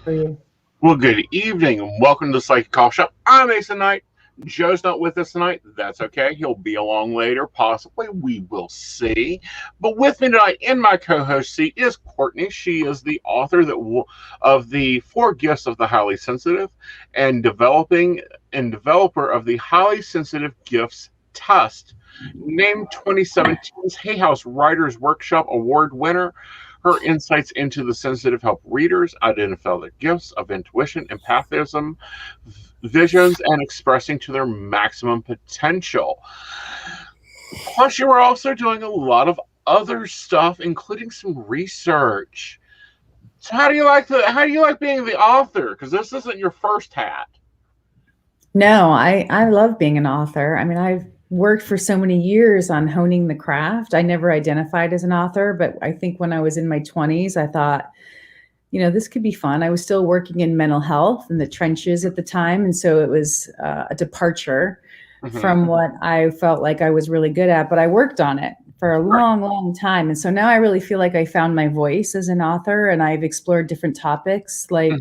for you. Well, good evening and welcome to the Psychic Call Shop. I'm Aeson Knight. Joe's not with us tonight. That's okay. He'll be along later, possibly. We will see. But with me tonight in my co-host seat is Courtney. She is the author of the Four Gifts of the Highly Sensitive and developer of the Highly Sensitive Gifts Test. Named 2017's Hay House Writers Workshop Award winner. Her insights into the sensitive help readers identify their gifts of intuition, empathism, visions, and expressing to their maximum potential. Plus, you are also doing a lot of other stuff, including some research. So how do you like being the author? Because this isn't your first hat. No, I love being an author. I mean, I've worked for so many years on honing the craft. I never identified as an author, but I think when I was in my 20s, I thought, this could be fun. I was still working in mental health in the trenches at the time. And so it was a departure from what I felt like I was really good at, but I worked on it for a long, long time. And so now I really feel like I found my voice as an author, and I've explored different topics like,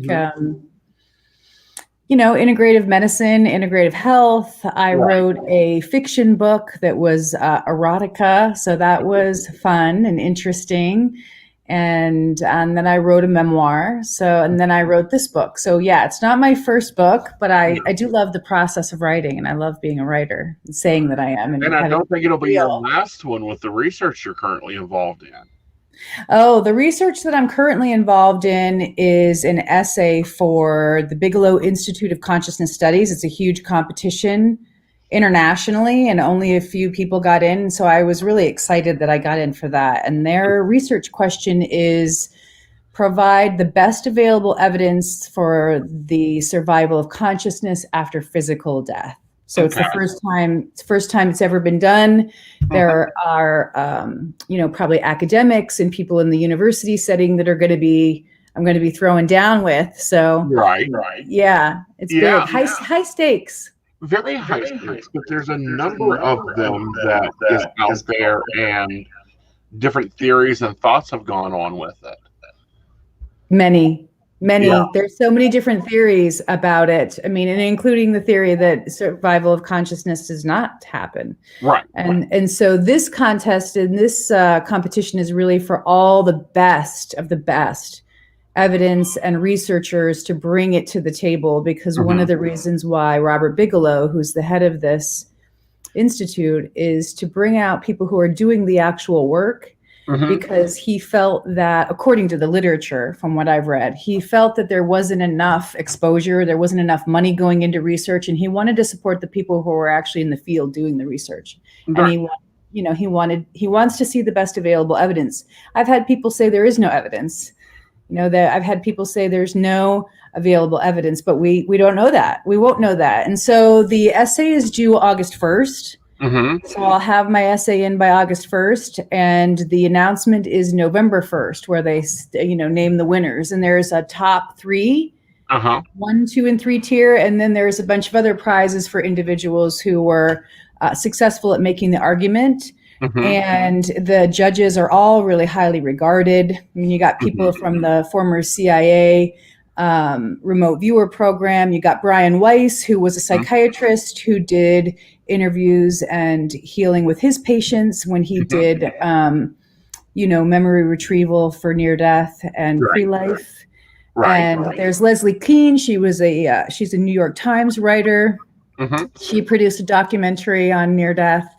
integrative medicine, integrative health. I wrote a fiction book that was erotica. So that was fun and interesting. And then I wrote a memoir. And then I wrote this book. So yeah, it's not my first book, but I do love the process of writing, and I love being a writer and saying that I am. And I don't think it'll be your last one with the research you're currently involved in. Oh, the research that I'm currently involved in is an essay for the Bigelow Institute of Consciousness Studies. It's a huge competition internationally, and only a few people got in. So I was really excited that I got in for that. And their research question is provide the best available evidence for the survival of consciousness after physical death. So it's the first time it's ever been done. There are, probably academics and people in the university setting that I'm going to be throwing down with. So right. Yeah, it's big. High stakes. Very high stakes, but there's a number of them that is out there, and different theories and thoughts have gone on with it. Many. There's so many different theories about it. I mean, and including the theory that survival of consciousness does not happen. Right. And so this contest and this competition is really for all the best of the best evidence and researchers to bring it to the table, because one of the reasons why Robert Bigelow, who's the head of this institute, is to bring out people who are doing the actual work. Because he felt that, according to the literature, from what I've read, he felt that there wasn't enough exposure, there wasn't enough money going into research, and he wanted to support the people who were actually in the field doing the research. And he wants to see the best available evidence. I've had people say there is no evidence. That I've had people say there's no available evidence, but we don't know that. We won't know that. And so the essay is due August 1st. So I'll have my essay in by August 1st, and the announcement is November 1st, where they, name the winners. And there's a top 3, 1, 2, and 3 tier. And then there's a bunch of other prizes for individuals who were successful at making the argument. And the judges are all really highly regarded. I mean, you got people from the former CIA remote viewer program. You got Brian Weiss, who was a psychiatrist who did interviews and healing with his patients when he did, memory retrieval for near death and pre-life. And there's Leslie Keene. She's a New York Times writer. She produced a documentary on near death.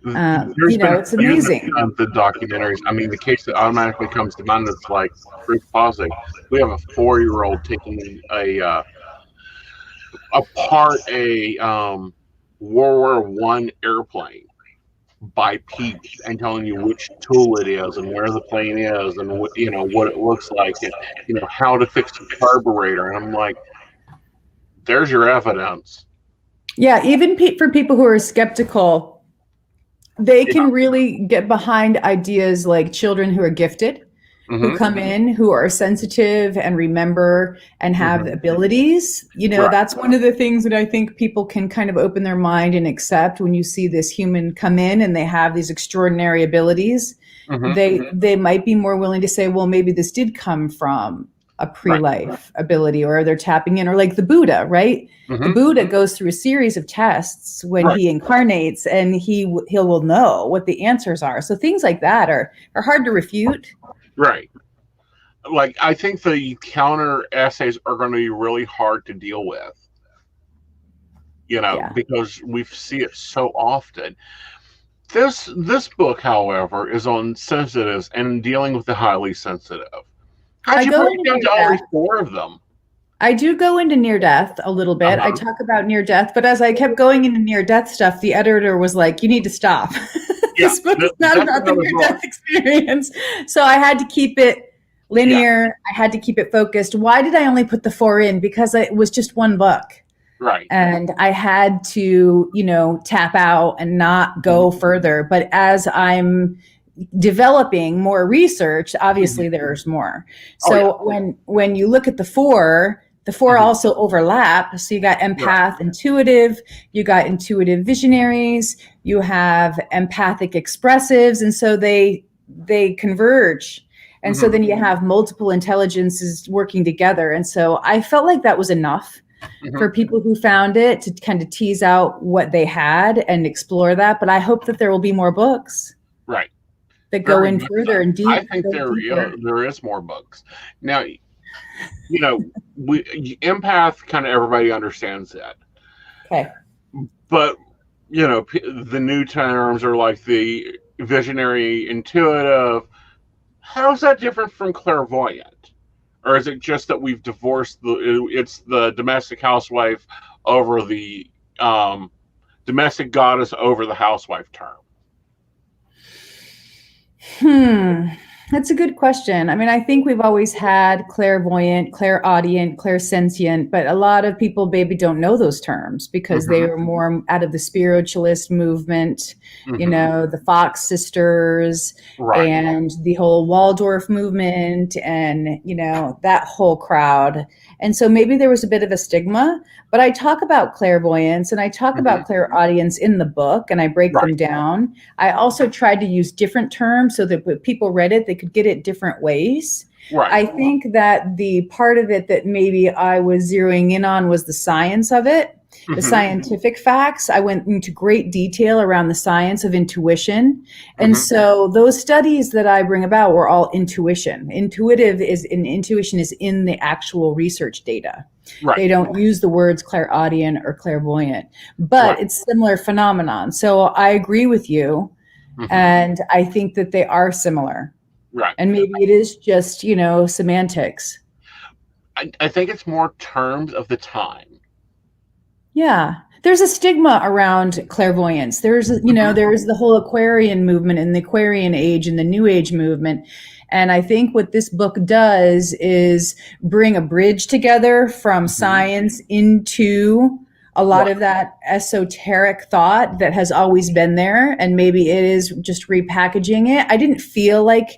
It's amazing. The documentaries. I mean, the case that automatically comes to mind is like proof positive. We have a 4-year-old taking apart a World War I airplane by piece and telling you which tool it is and where the plane is and what it looks like and how to fix the carburetor. And I'm like, there's your evidence. Yeah, even for people who are skeptical, they can really get behind ideas like children who are gifted, who come in, who are sensitive and remember and have abilities. That's one of the things that I think people can kind of open their mind and accept when you see this human come in and they have these extraordinary abilities. They might be more willing to say, well, maybe this did come from a pre-life ability, or they're tapping in, or like the Buddha, right? The Buddha goes through a series of tests when he incarnates, and he will know what the answers are. So things like that are hard to refute. Right. Like, I think the counter essays are going to be really hard to deal with, because we see it so often. This book, however, is on sensitives and dealing with the highly sensitive. How'd you break down to only 4 of them? I do go into near death a little bit. I talk about near death, but as I kept going into near death stuff, the editor was like, you need to stop. This book is not about the near death experience. So I had to keep it linear. Yeah. I had to keep it focused. Why did I only put the 4 in? Because it was just one book. Right. And I had to, tap out and not go further. But as I'm developing more research, obviously there's more. So when you look at the 4 also overlap. So you got empath, intuitive, you got intuitive visionaries, you have empathic expressives. And so they converge. And so then you have multiple intelligences working together. And so I felt like that was enough for people who found it to kind of tease out what they had and explore that. But I hope that there will be more books. Right. That go in further and deep. I think there is more books. Now, empath, kind of everybody understands that. Okay. But, the new terms are like the visionary, intuitive. How is that different from clairvoyant? Or is it just that we've divorced it's the domestic housewife over the domestic goddess over the housewife term? That's a good question. I mean, I think we've always had clairvoyant, clairaudient, clairsentient, but a lot of people maybe don't know those terms because they were more out of the spiritualist movement, the Fox sisters and the whole Waldorf movement and, that whole crowd. And so maybe there was a bit of a stigma, but I talk about clairvoyance and I talk about clairaudience in the book and I break them down. I also tried to use different terms so that when people read it, they could get it different ways. Right. I think that the part of it that maybe I was zeroing in on was the science of it, the scientific facts. I went into great detail around the science of intuition. And so those studies that I bring about were all intuition. Intuition is in the actual research data. Right. They don't use the words clairaudient or clairvoyant, but it's similar phenomenon. So I agree with you. And I think that they are similar. Right. And maybe it is just, semantics. I think it's more terms of the time. Yeah. There's a stigma around clairvoyance. There's, there's the whole Aquarian movement and the Aquarian age and the New Age movement. And I think what this book does is bring a bridge together from science into a lot of that esoteric thought that has always been there. And maybe it is just repackaging it. I didn't feel like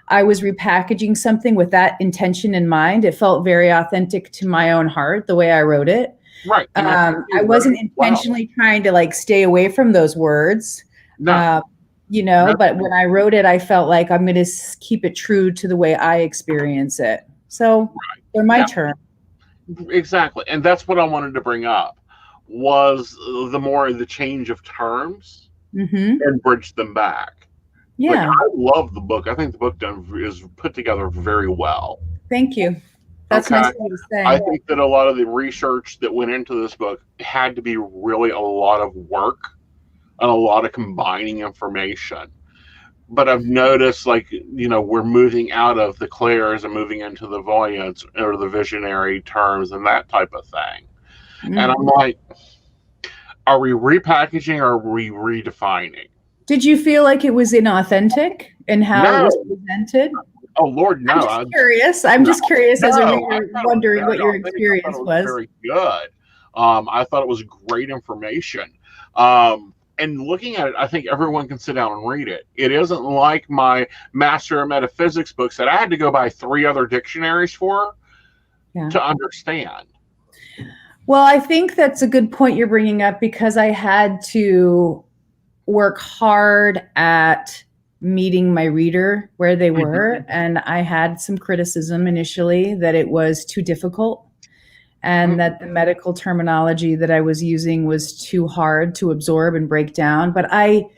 I was repackaging something with that intention in mind. It felt very authentic to my own heart, the way I wrote it. Right. I wasn't intentionally trying to stay away from those words, but when I wrote it, I felt like I'm going to keep it true to the way I experience it. So they're my term. Exactly. And that's what I wanted to bring up was the change of terms and bridge them back. Yeah. I love the book. I think the book is put together very well. Thank you. That's nice to say. I think that a lot of the research that went into this book had to be really a lot of work and a lot of combining information. But I've noticed, we're moving out of the clairs and moving into the voyants or the visionary terms and that type of thing. And I'm like, are we repackaging or are we redefining? Did you feel like it was inauthentic in how it was presented? Oh, Lord, no. I'm just curious as a reader, wondering what your experience was. Very good. I thought it was great information. And looking at it, I think everyone can sit down and read it. It isn't like my Master of Metaphysics books that I had to go buy 3 other dictionaries for to understand. Well, I think that's a good point you're bringing up because I had to work hard at meeting my reader where they were. And I had some criticism initially that it was too difficult and that the medical terminology that I was using was too hard to absorb and break down. But I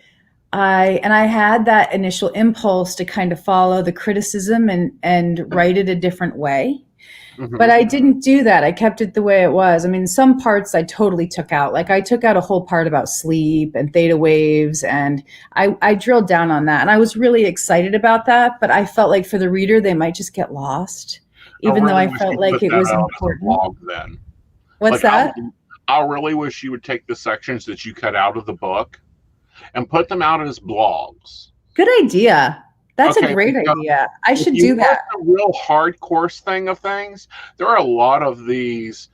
had that initial impulse to kind of follow the criticism and write it a different way. But I didn't do that. I kept it the way it was. I mean, some parts I totally took out. Like I took out a whole part about sleep and theta waves, and I drilled down on that. And I was really excited about that, but I felt like for the reader, they might just get lost, even though I felt like it was important. Blog, then. What's that? I really wish you would take the sections that you cut out of the book and put them out as blogs. Good idea. That's a great idea. I should do that. The real hard course thing of things, there are a lot of these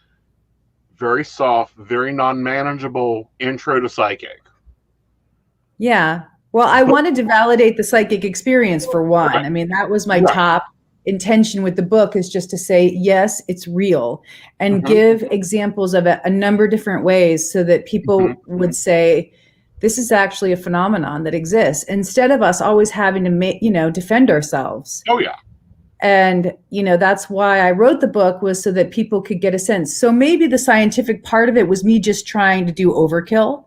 very soft, very non-manageable intro to psychic. Yeah. Well, I wanted to validate the psychic experience for one. Right. I mean, that was my top intention with the book, is just to say, yes, it's real, and give examples of it a number of different ways so that people would say, this is actually a phenomenon that exists, instead of us always having to defend ourselves. Oh yeah. And, that's why I wrote the book, was so that people could get a sense. So maybe the scientific part of it was me just trying to do overkill,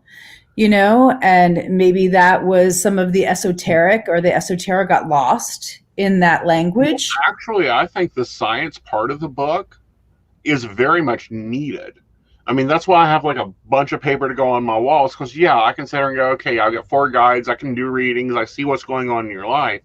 and maybe that was some of the esoteric, or the esoteric got lost in that language. Well, actually, I think the science part of the book is very much needed. I mean, that's why I have like a bunch of paper to go on my walls, because I can sit there and go, okay, I'll get 4 guides, I can do readings, I see what's going on in your life,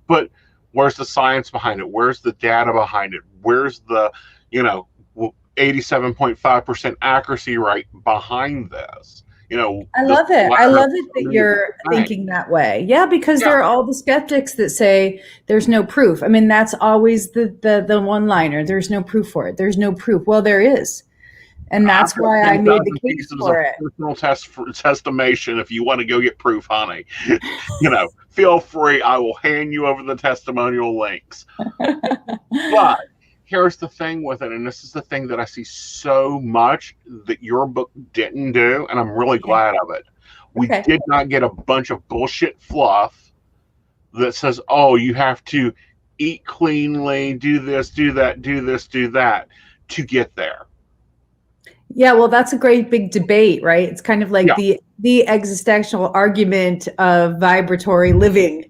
but where's the science behind it? Where's the data behind it? Where's the 87.5% accuracy rate behind this? I love it. I love it that you're thinking that way. Yeah, because there are all the skeptics that say there's no proof. I mean, that's always the one-liner. There's no proof for it. There's no proof. Well, there is. And that's why I made the case for it. Personal testimation. If you want to go get proof, honey, feel free. I will hand you over the testimonial links. But here's the thing with it, and this is the thing that I see so much that your book didn't do, and I'm really glad of it. We did not get a bunch of bullshit fluff that says, oh, you have to eat cleanly, do this, do that, do this, do that to get there. Yeah, well, that's a great big debate, right? It's kind of like the existential argument of vibratory living,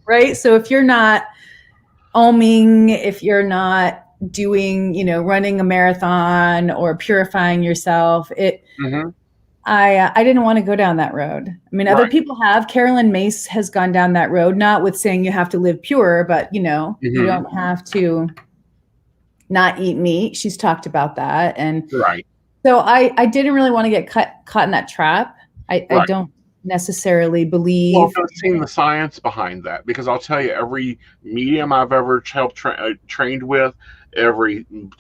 right? So if you're not oming, if you're not doing, running a marathon or purifying yourself, I didn't want to go down that road. I mean, other people have. Carolyn Mace has gone down that road, not with saying you have to live pure, but, you don't have to not eat meat. She's talked about that. And so I didn't really want to get caught in that trap. I don't necessarily believe. Well, I've seen the science behind that, because I'll tell you, every medium I've ever helped trained with,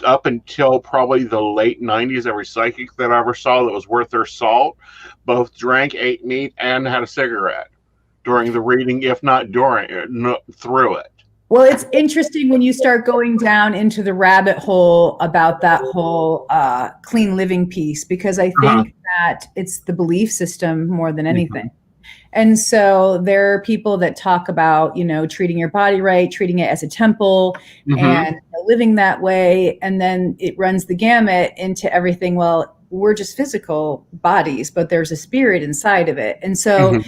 up until probably the late 90s, every psychic that I ever saw that was worth their salt, both drank, ate meat, and had a cigarette during the reading, if not through it. Well, it's interesting when you start going down into the rabbit hole about that whole clean living piece, because I think that it's the belief system more than anything. And so there are people that talk about, treating your body right, treating it as a temple, and living that way. And then it runs the gamut into everything. Well, we're just physical bodies, but there's a spirit inside of it. And so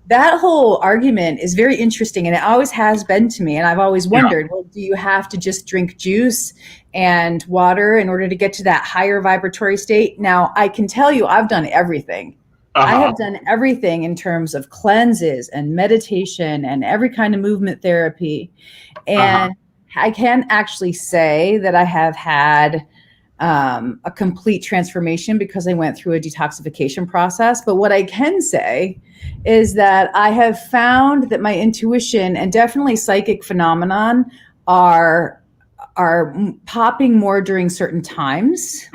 that whole argument is very interesting, and it always has been to me. And I've always wondered, well, do you have to just drink juice and water in order to get to that higher vibratory state? Now, I can tell you, I've done everything. I have done everything in terms of cleanses and meditation and every kind of movement therapy. And I can actually say that I have had a complete transformation because I went through a detoxification process. But what I can say is that I have found that my intuition and definitely psychic phenomenon are popping more during certain times.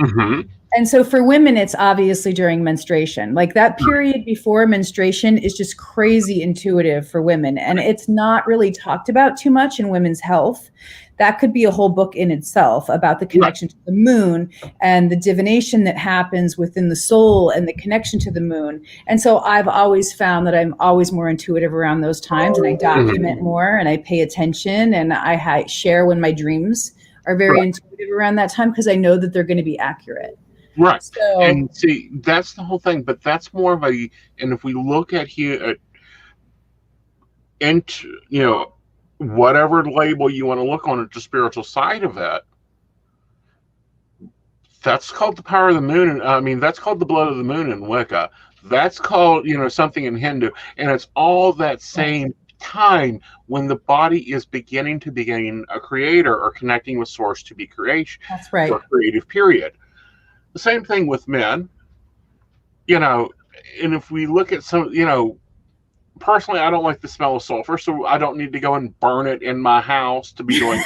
And so for women, it's obviously during menstruation. Like that period before menstruation is just crazy intuitive for women. And it's not really talked about too much in women's health. That could be a whole book in itself about the connection to the moon and the divination that happens within the soul and the connection to the moon. And so I've always found that I'm always more intuitive around those times, and I document more and I pay attention, and I share when my dreams are very intuitive around that time because I know that they're going to be accurate. Right. So, And see, that's the whole thing. But that's more of a, and if we look at here, into, whatever label you want to look on it, the spiritual side of it, that's called the power of the moon. And I mean, that's called the blood of the moon in Wicca. That's called, something in Hindu. And it's all that same time when the body is beginning to become a creator or connecting with source to be creation. that's right. For a creative period. The same thing with men, and if we look at some, personally, I don't like the smell of sulfur, so I don't need to go and burn it in my house to be doing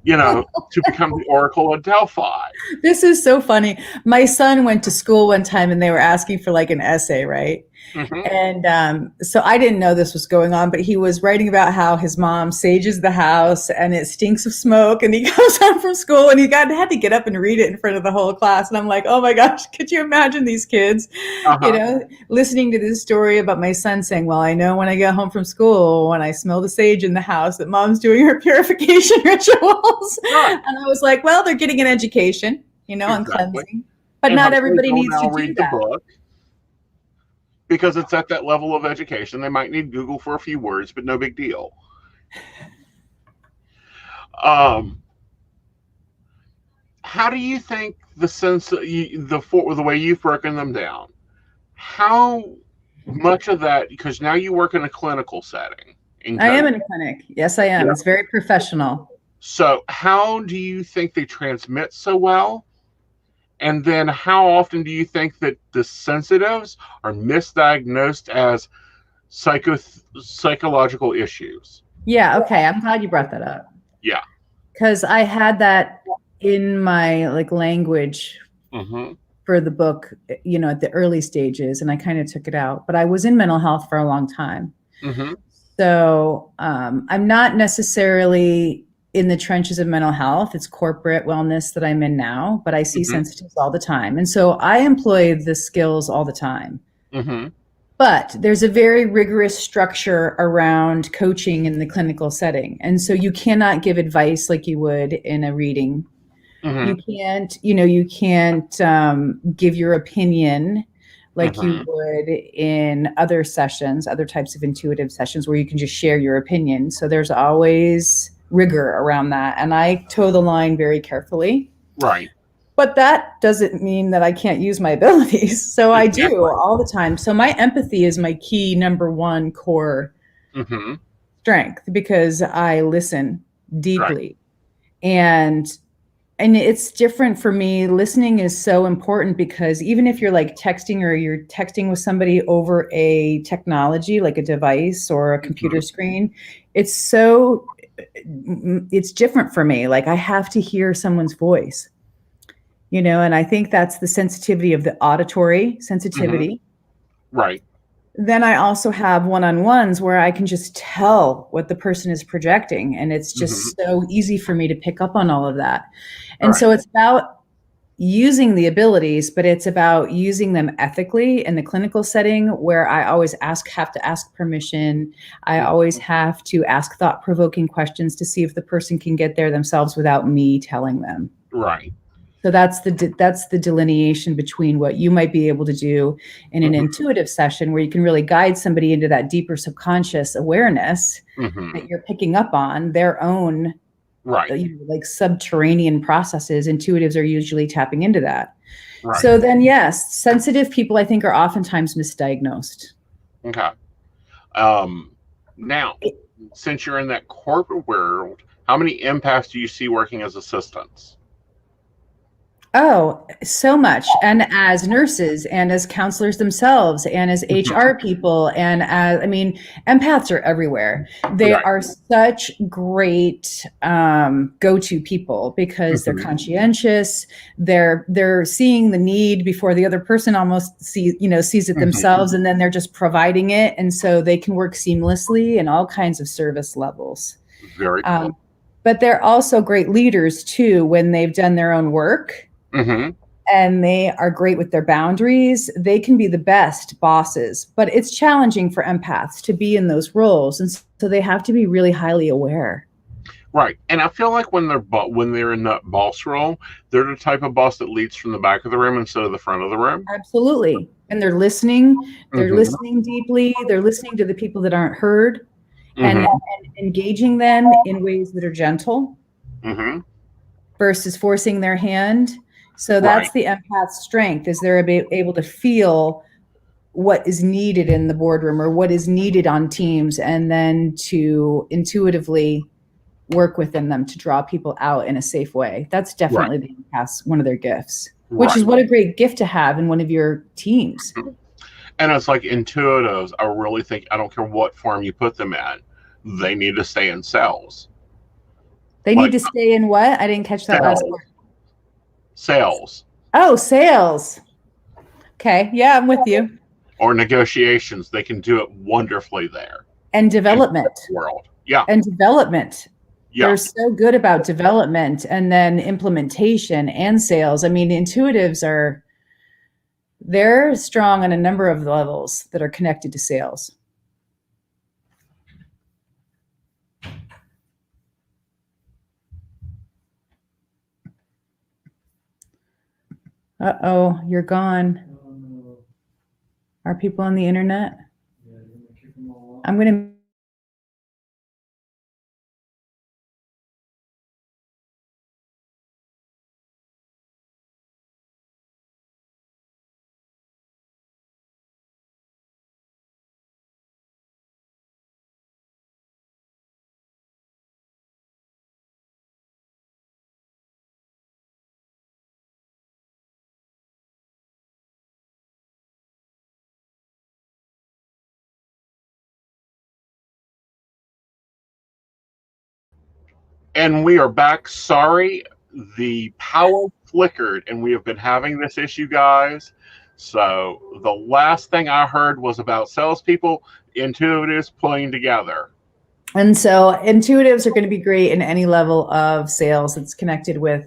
to become the Oracle of Delphi. This is so funny. My son went to school one time and they were asking for like an essay, right? And so I didn't know this was going on, but he was writing about how his mom sages the house and it stinks of smoke. And he comes home from school and had to get up and read it in front of the whole class. And I'm like, oh my gosh, could you imagine these kids, listening to this story about my son saying, well, I know when I get home from school, when I smell the sage in the house, that mom's doing her purification rituals. And I was like, well, they're getting an education, on cleansing. But not everybody needs to do that. Book. Because it's at that level of education. They might need Google for a few words, but no big deal. How do you think the way you've broken them down, how much of that, because now you work in a clinical setting. I am in a clinic. Yes, I am. Yeah. It's very professional. So how do you think they transmit so well? And then how often do you think that the sensitives are misdiagnosed as psychological issues? Yeah, okay. I'm glad you brought that up. Yeah. Because I had that in my language for the book, at the early stages, and I kind of took it out. But I was in mental health for a long time. So I'm not necessarily in the trenches of mental health. It's corporate wellness that I'm in now, but I see sensitives all the time. And so I employ the skills all the time. But there's a very rigorous structure around coaching in the clinical setting. And so you cannot give advice like you would in a reading. You can't, you can't give your opinion like you would in other sessions, other types of intuitive sessions where you can just share your opinion. So there's always rigor around that. And I toe the line very carefully. Right. But that doesn't mean that I can't use my abilities. So I do all the time. So my empathy is my key number one core strength, because I listen deeply. And it's different for me. Listening is so important because even if you're texting or you're texting with somebody over a technology, like a device or a computer screen, it's different for me. I have to hear someone's voice, and I think that's the sensitivity of the auditory sensitivity. Right. Then I also have one-on-ones where I can just tell what the person is projecting. And it's just so easy for me to pick up on all of that. And so it's about using the abilities, but it's about using them ethically in the clinical setting, where I always have to ask permission. I always have to ask thought-provoking questions to see if the person can get there themselves without me telling them. Right. So that's the delineation between what you might be able to do in an intuitive session, where you can really guide somebody into that deeper subconscious awareness that you're picking up on their own subterranean processes. Intuitives are usually tapping into that. Right. So then, yes, sensitive people, I think, are oftentimes misdiagnosed. Okay. Now, since you're in that corporate world, how many empaths do you see working as assistants? Oh, so much. And as nurses and as counselors themselves and as HR people and as, I mean, empaths are everywhere. They Right. are such great go-to people because they're conscientious. They're seeing the need before the other person almost sees it themselves, and then they're just providing it. And so they can work seamlessly in all kinds of service levels. Very cool. But they're also great leaders too when they've done their own work. And they are great with their boundaries. They can be the best bosses, but it's challenging for empaths to be in those roles. And so they have to be really highly aware. Right. And I feel like when they're in that boss role, they're the type of boss that leads from the back of the room instead of the front of the room. Absolutely. And they're listening. They're listening deeply. They're listening to the people that aren't heard and engaging them in ways that are gentle versus forcing their hand. So that's the empath's strength, is they're able to feel what is needed in the boardroom or what is needed on teams, and then to intuitively work within them to draw people out in a safe way. That's definitely the empath's one of their gifts, which is what a great gift to have in one of your teams. And it's like intuitives, I really think, I don't care what form you put them in, they need to stay in sales. They need to stay in what? I didn't catch that last word. Sales. Oh, sales. Okay. Yeah, I'm with you. Or negotiations. They can do it wonderfully there. And development. World. Yeah. And development. Yeah. They're so good about development and then implementation and sales. I mean, intuitives they're strong on a number of levels that are connected to sales. Uh-oh, you're gone. Are people on the internet? I'm going to And we are back. Sorry, the power flickered, and we have been having this issue, guys. So the last thing I heard was about salespeople, intuitives playing together. And so intuitives are going to be great in any level of sales that's connected with,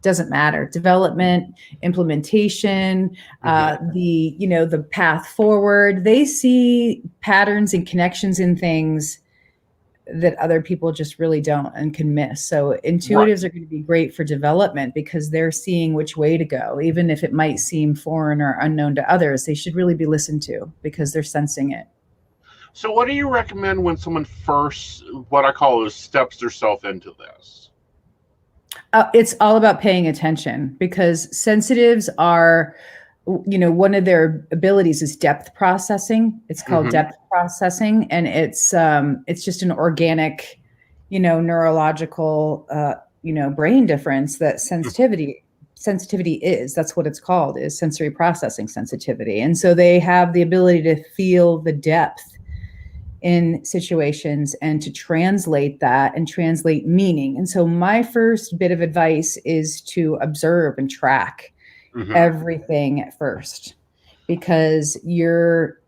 doesn't matter, development, implementation, the path forward. They see patterns and connections in things that other people just really don't and can miss. So intuitives are going to be great for development because they're seeing which way to go. Even if it might seem foreign or unknown to others, they should really be listened to because they're sensing it. So what do you recommend when someone first, what I call is, steps themselves into this? It's all about paying attention because sensitives are, one of their abilities is depth processing. It's called depth processing, and it's just an organic, neurological, brain difference that sensitivity is. That's what it's called, is sensory processing sensitivity. And so they have the ability to feel the depth in situations and to translate that and translate meaning. And so my first bit of advice is to observe and track everything at first, because you're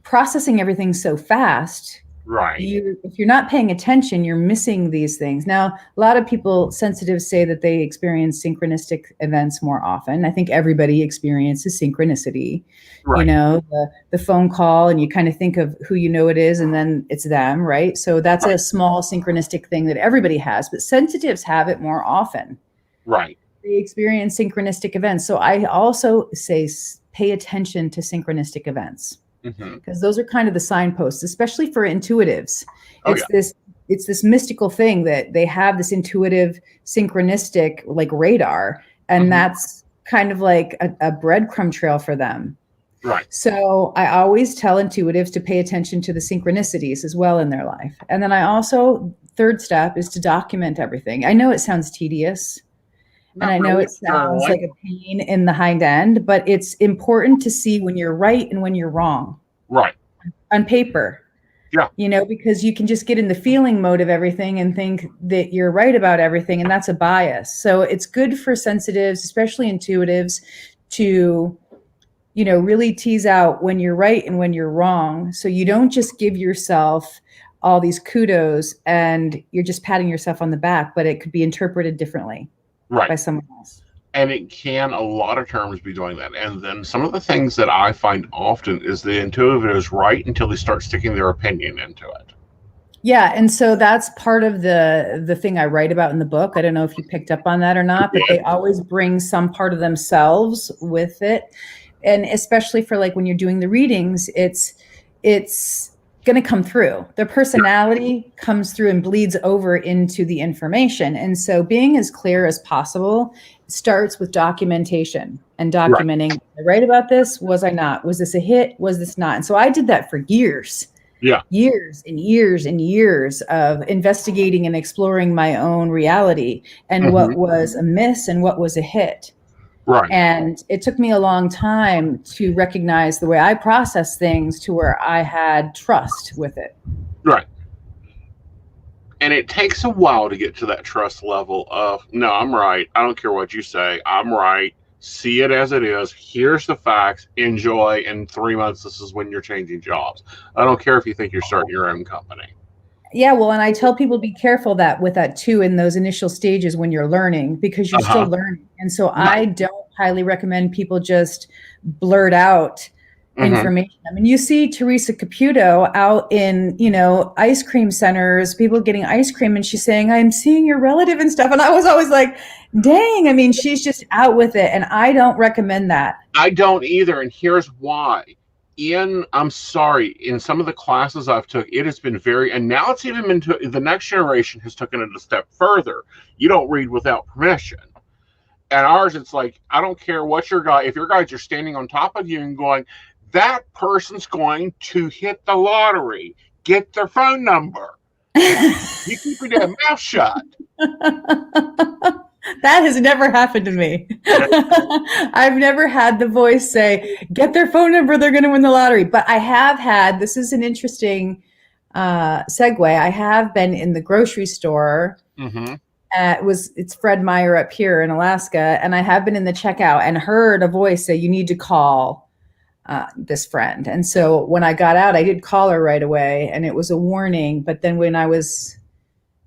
processing everything so fast. Right. If you're not paying attention, you're missing these things. Now, a lot of people, sensitives, say that they experience synchronistic events more often. I think everybody experiences synchronicity. Right. The phone call, and you kind of think of who it is, and then it's them, right? So that's a small synchronistic thing that everybody has, but sensitives have it more often. Right. They experience synchronistic events. So I also say pay attention to synchronistic events, because those are kind of the signposts, especially for intuitives. It's this mystical thing that they have, this intuitive synchronistic like radar, and that's kind of like a breadcrumb trail for them. Right. So I always tell intuitives to pay attention to the synchronicities as well in their life. And then third step is to document everything. I know it sounds tedious, And Not I know really. it sounds like a pain in the hind end, but it's important to see when you're right and when you're wrong. Right. On paper. Yeah. Because you can just get in the feeling mode of everything and think that you're right about everything. And that's a bias. So it's good for sensitives, especially intuitives, to, really tease out when you're right and when you're wrong. So you don't just give yourself all these kudos and you're just patting yourself on the back, but it could be interpreted differently by someone else. And it can, a lot of terms, be doing that. And then some of the things that I find often is the intuitive is right until they start sticking their opinion into it. Yeah, and so that's part of the thing I write about in the book. I don't know if you picked up on that or not, but they always bring some part of themselves with it. And especially for like when you're doing the readings, it's going to come through. Their personality comes through and bleeds over into the information. And so being as clear as possible starts with documentation and documenting. Was I right about this? Was I not? Was this a hit? Was this not? And so I did that for years. Yeah. Years and years and years of investigating and exploring my own reality and what was a miss and what was a hit. Right. And it took me a long time to recognize the way I process things to where I had trust with it. Right. And it takes a while to get to that trust level of, no, I'm right. I don't care what you say. I'm right. See it as it is. Here's the facts. Enjoy. In 3 months, this is when you're changing jobs. I don't care if you think you're starting your own company. Yeah, well, and I tell people be careful with that too in those initial stages when you're learning, because you're still learning. And so I don't highly recommend people just blurt out information. I mean, you see Teresa Caputo out in, ice cream centers, people getting ice cream, and she's saying, I'm seeing your relative and stuff. And I was always like, dang, I mean, she's just out with it. And I don't recommend that. I don't either. And here's why. I'm sorry, in some of the classes I've took, it has been and now it's even into the next generation has taken it a step further. You don't read without permission. And ours, it's like, I don't care what your guy, if your guys are standing on top of you and going, that person's going to hit the lottery, get their phone number. You keep your damn mouth shut. That has never happened to me. I've never had the voice say, get their phone number, they're going to win the lottery. But I have had, this is an interesting segue. I have been in the grocery store. It's Fred Meyer up here in Alaska. And I have been in the checkout and heard a voice say, you need to call this friend. And so when I got out, I did call her right away. And it was a warning. But then when I was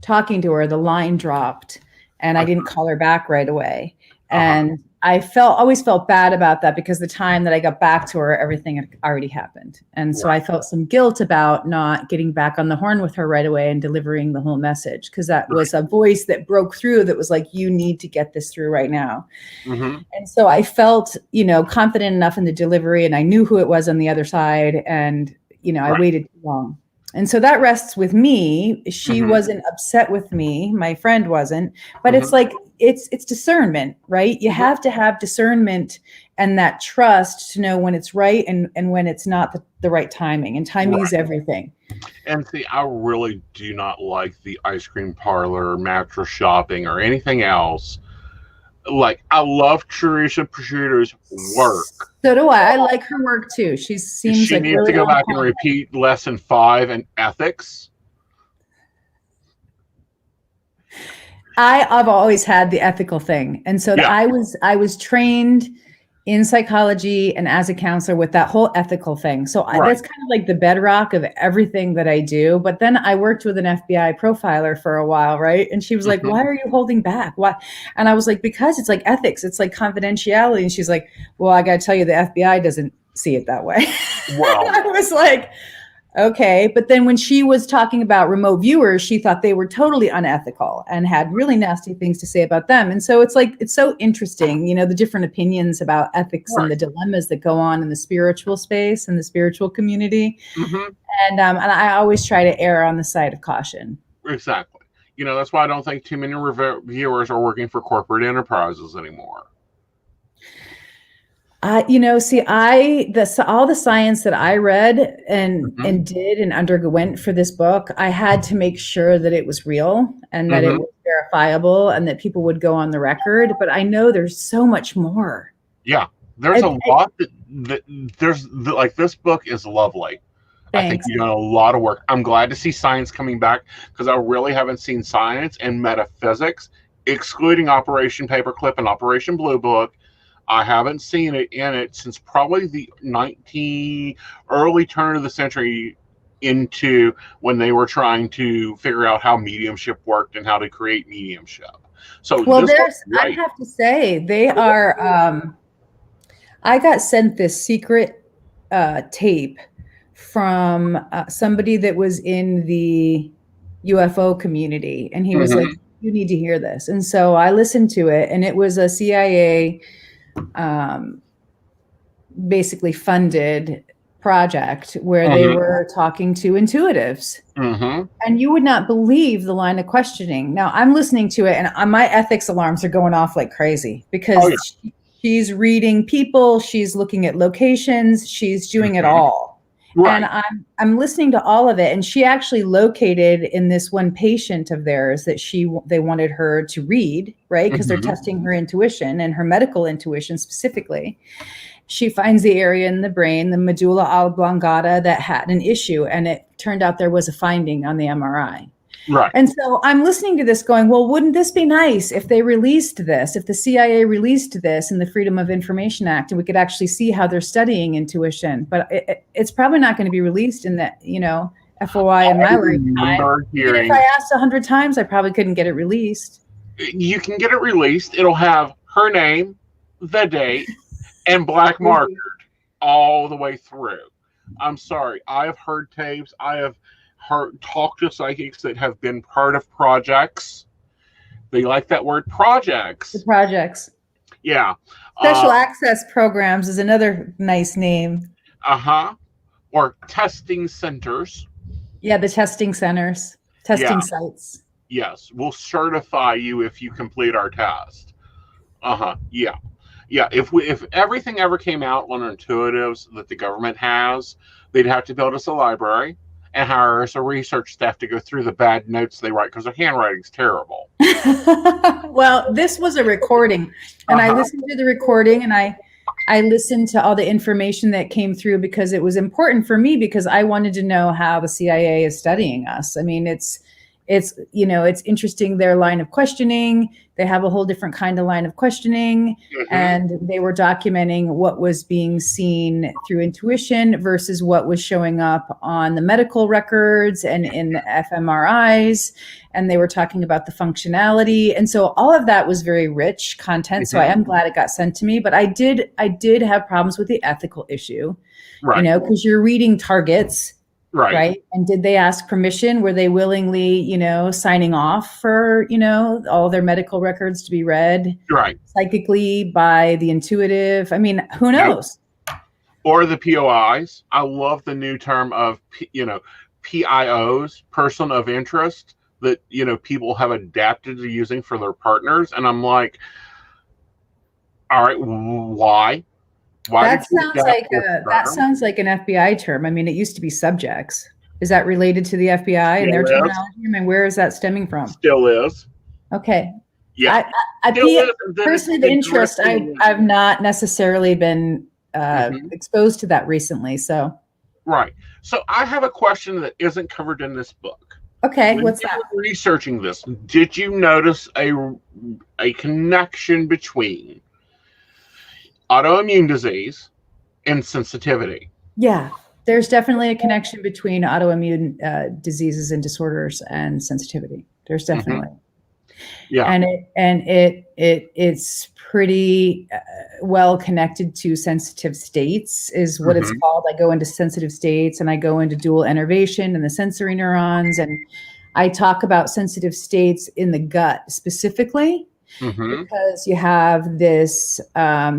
talking to her, the line dropped. And I didn't call her back right away. And I always felt bad about that because the time that I got back to her, everything had already happened. And so I felt some guilt about not getting back on the horn with her right away and delivering the whole message, because that was a voice that broke through that was like, you need to get this through right now. And so I felt, confident enough in the delivery, and I knew who it was on the other side. And, I waited too long. And so that rests with me. She wasn't upset with me. My friend wasn't, but it's like, it's discernment, right? You have to have discernment and that trust to know when it's right and when it's not the right timing, and timing is everything. And see, I really do not like the ice cream parlor, mattress shopping, or anything else. Like, I love Teresa Prosciutto's work. So do I. I like her work too. She needs really to go back and repeat lesson 5 in ethics. I've always had the ethical thing. And so I was trained in psychology and as a counselor with that whole ethical thing. So that's kind of like the bedrock of everything that I do. But then I worked with an FBI profiler for a while, right? And she was like, why are you holding back? Why? And I was like, because it's like ethics. It's like confidentiality. And she's like, well, I got to tell you, the FBI doesn't see it that way. Well, I was like, okay. But then when she was talking about remote viewers, she thought they were totally unethical and had really nasty things to say about them. And so it's like, it's so interesting, the different opinions about ethics and the dilemmas that go on in the spiritual space and the spiritual community. And I always try to err on the side of caution. Exactly. That's why I don't think too many reviewers are working for corporate enterprises anymore. All the science that I read and did and underwent for this book, I had to make sure that it was real and that it was verifiable and that people would go on the record. But I know there's so much more. Yeah, there's a lot like this book is lovely. Thanks. I think you've done a lot of work. I'm glad to see science coming back because I really haven't seen science and metaphysics, excluding Operation Paperclip and Operation Blue Book. I haven't seen it in it since probably the early turn of the century into when they were trying to figure out how mediumship worked and how to create mediumship. So, I have to say, they are. I got sent this secret tape from somebody that was in the UFO community, and he was like, "You need to hear this." And so I listened to it, and it was a CIA basically funded project where they were talking to intuitives. And you would not believe the line of questioning. Now I'm listening to it and my ethics alarms are going off like crazy because she's reading people, she's looking at locations, she's doing it all. Right. And I'm listening to all of it. And she actually located in this one patient of theirs that they wanted her to read, right? Because they're testing her intuition and her medical intuition specifically. She finds the area in the brain, the medulla oblongata, that had an issue. And it turned out there was a finding on the MRI. Right. And so I'm listening to this going, well, wouldn't this be nice if they released this, if the CIA released this in the Freedom of Information Act, and we could actually see how they're studying intuition? But it's probably not going to be released in that, FOI in my lifetime. If I asked 100 times, I probably couldn't get it released. You can get it released. It'll have her name, the date, and black markered all the way through. I'm sorry. I have heard tapes. I have talk to psychics that have been part of projects. They like that word, projects. The projects. Yeah. Special access programs is another nice name. Or testing centers. Yeah, the testing centers, testing sites. Yes, we'll certify you if you complete our test. Yeah. If everything ever came out on intuitives that the government has, they'd have to build us a library and hire us a research staff to go through the bad notes they write because their handwriting's terrible. Well, this was a recording, and I listened to the recording, and I listened to all the information that came through because it was important for me because I wanted to know how the CIA is studying us. I mean, it's interesting, their line of questioning. They have a whole different kind of line of questioning, and they were documenting what was being seen through intuition versus what was showing up on the medical records and in the fMRIs. And they were talking about the functionality. And so all of that was very rich content. So I am glad it got sent to me, but I did have problems with the ethical issue, because you're reading targets. Right. And did they ask permission? Were they willingly, signing off for, all their medical records to be read psychically by the intuitive? I mean, who knows? Or the POIs. I love the new term of, PIOs, person of interest, that, people have adapted to using for their partners. And I'm like, all right, why? That sounds like an FBI term. I mean, it used to be subjects. Is that related to the FBI and their terminology? I mean, where is that stemming from? Still is. Okay. Yeah. Personally, the interest, I've not necessarily been exposed to that recently. So. Right. So I have a question that isn't covered in this book. Okay. What's that? When you were researching this, did you notice a connection between autoimmune disease and sensitivity? Yeah, there's definitely a connection between autoimmune diseases and disorders and sensitivity. There's definitely. And it's pretty well connected to sensitive states is what it's called. I go into sensitive states and I go into dual innervation and the sensory neurons, and I talk about sensitive states in the gut specifically. Because you have this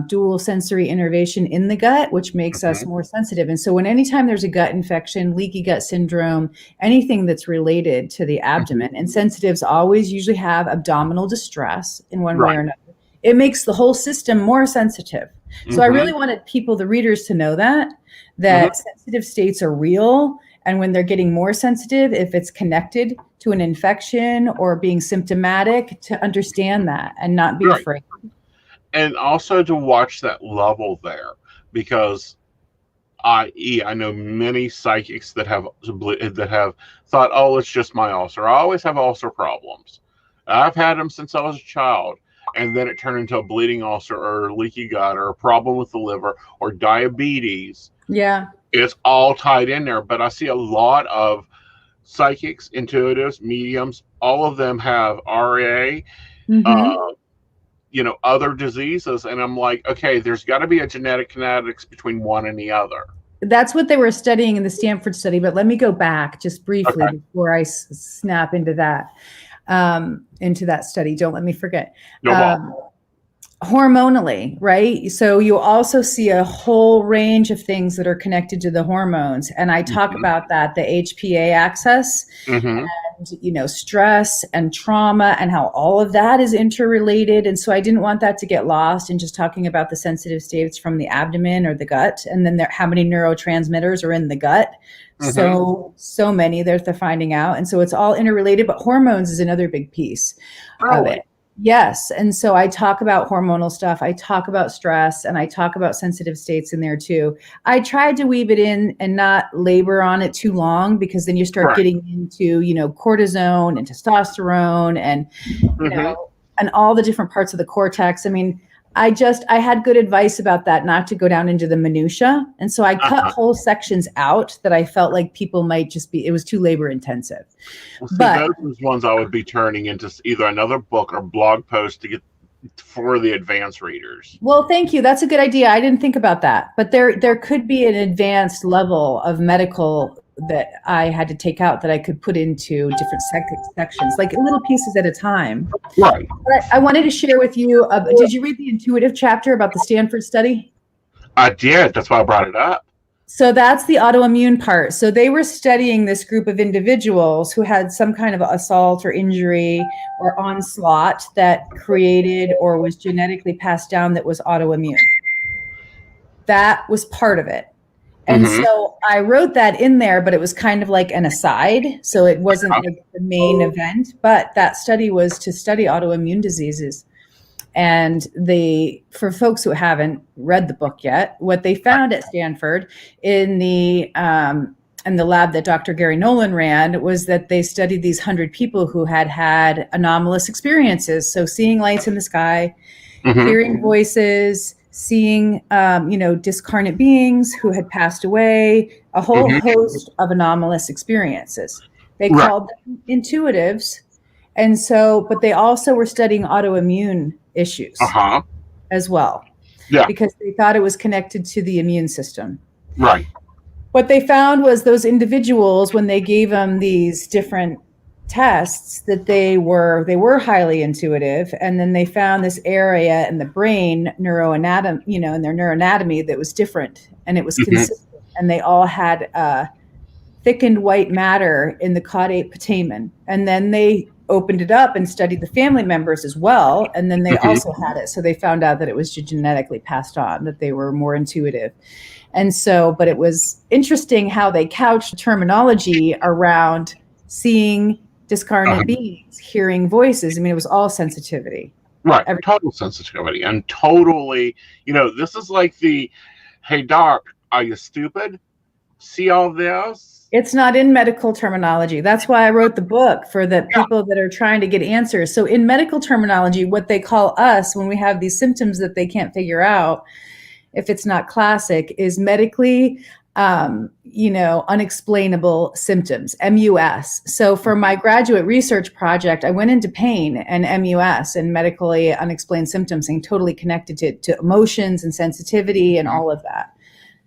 dual sensory innervation in the gut, which makes us more sensitive. And so anytime there's a gut infection, leaky gut syndrome, anything that's related to the abdomen, and sensitives always usually have abdominal distress in one way or another. it makes the whole system more sensitive. So I really wanted people, the readers, to know that sensitive states are real. And when they're getting more sensitive, if it's connected to an infection or being symptomatic, to understand that and not be afraid. And also to watch that level there, because I know many psychics that have thought, oh, it's just my ulcer. I always have ulcer problems. I've had them since I was a child. And then it turned into a bleeding ulcer or leaky gut or a problem with the liver or diabetes. Yeah. It's all tied in there. But I see a lot of psychics, intuitives, mediums, all of them have RA, other diseases. And I'm like, okay, there's got to be a genetic kinetics between one and the other. That's what they were studying in the Stanford study. But let me go back just briefly before I snap into that study. Don't let me forget. Hormonally, right? So you also see a whole range of things that are connected to the hormones. And I talk about that, the HPA axis, and, stress and trauma and how all of that is interrelated. And so I didn't want that to get lost in just talking about the sensitive states from the abdomen or the gut. And then how many neurotransmitters are in the gut. So many that they're finding out. And so it's all interrelated, but hormones is another big piece of it. Yes. And so I talk about hormonal stuff. I talk about stress, and I talk about sensitive states in there too. I tried to weave it in and not labor on it too long, because then you start getting into, cortisone and testosterone and, and all the different parts of the cortex. I mean, I had good advice about that, not to go down into the minutia. And so I cut whole sections out that I felt like people might it was too labor intensive. Well, see, those are ones I would be turning into either another book or blog post to get for the advanced readers. Well, thank you. That's a good idea. I didn't think about that, but there could be an advanced level of medical that I had to take out that I could put into different sections, like little pieces at a time. Right. But I wanted to share with you, did you read the intuitive chapter about the Stanford study? I did. That's why I brought it up. So that's the autoimmune part. So they were studying this group of individuals who had some kind of assault or injury or onslaught that created or was genetically passed down that was autoimmune. That was part of it. And so I wrote that in there, but it was kind of like an aside. So it wasn't like the main event, but that study was to study autoimmune diseases. And for folks who haven't read the book yet, what they found at Stanford in the lab that Dr. Gary Nolan ran was that they studied these 100 people who had anomalous experiences. So seeing lights in the sky, hearing voices, seeing, discarnate beings who had passed away, a whole host of anomalous experiences. They called them intuitives. And so, but they also were studying autoimmune issues as well. Yeah. Because they thought it was connected to the immune system. Right. What they found was those individuals, when they gave them these different tests, that they were highly intuitive, and then they found this area in the brain neuroanatomy, in their neuroanatomy that was different, and it was consistent, and they all had thickened white matter in the caudate putamen, and then they opened it up and studied the family members as well, and then they also had it, so they found out that it was genetically passed on, that they were more intuitive. And so, but it was interesting how they couched terminology around seeing discarnate beings, hearing voices. I mean, it was all sensitivity. Right. Total sensitivity. And totally, this is like hey, doc, are you stupid? See all this? It's not in medical terminology. That's why I wrote the book, for the people that are trying to get answers. So in medical terminology, what they call us when we have these symptoms that they can't figure out, if it's not classic, is medically unexplainable symptoms, MUS. So for my graduate research project, I went into pain and MUS and medically unexplained symptoms, and totally connected to emotions and sensitivity and all of that.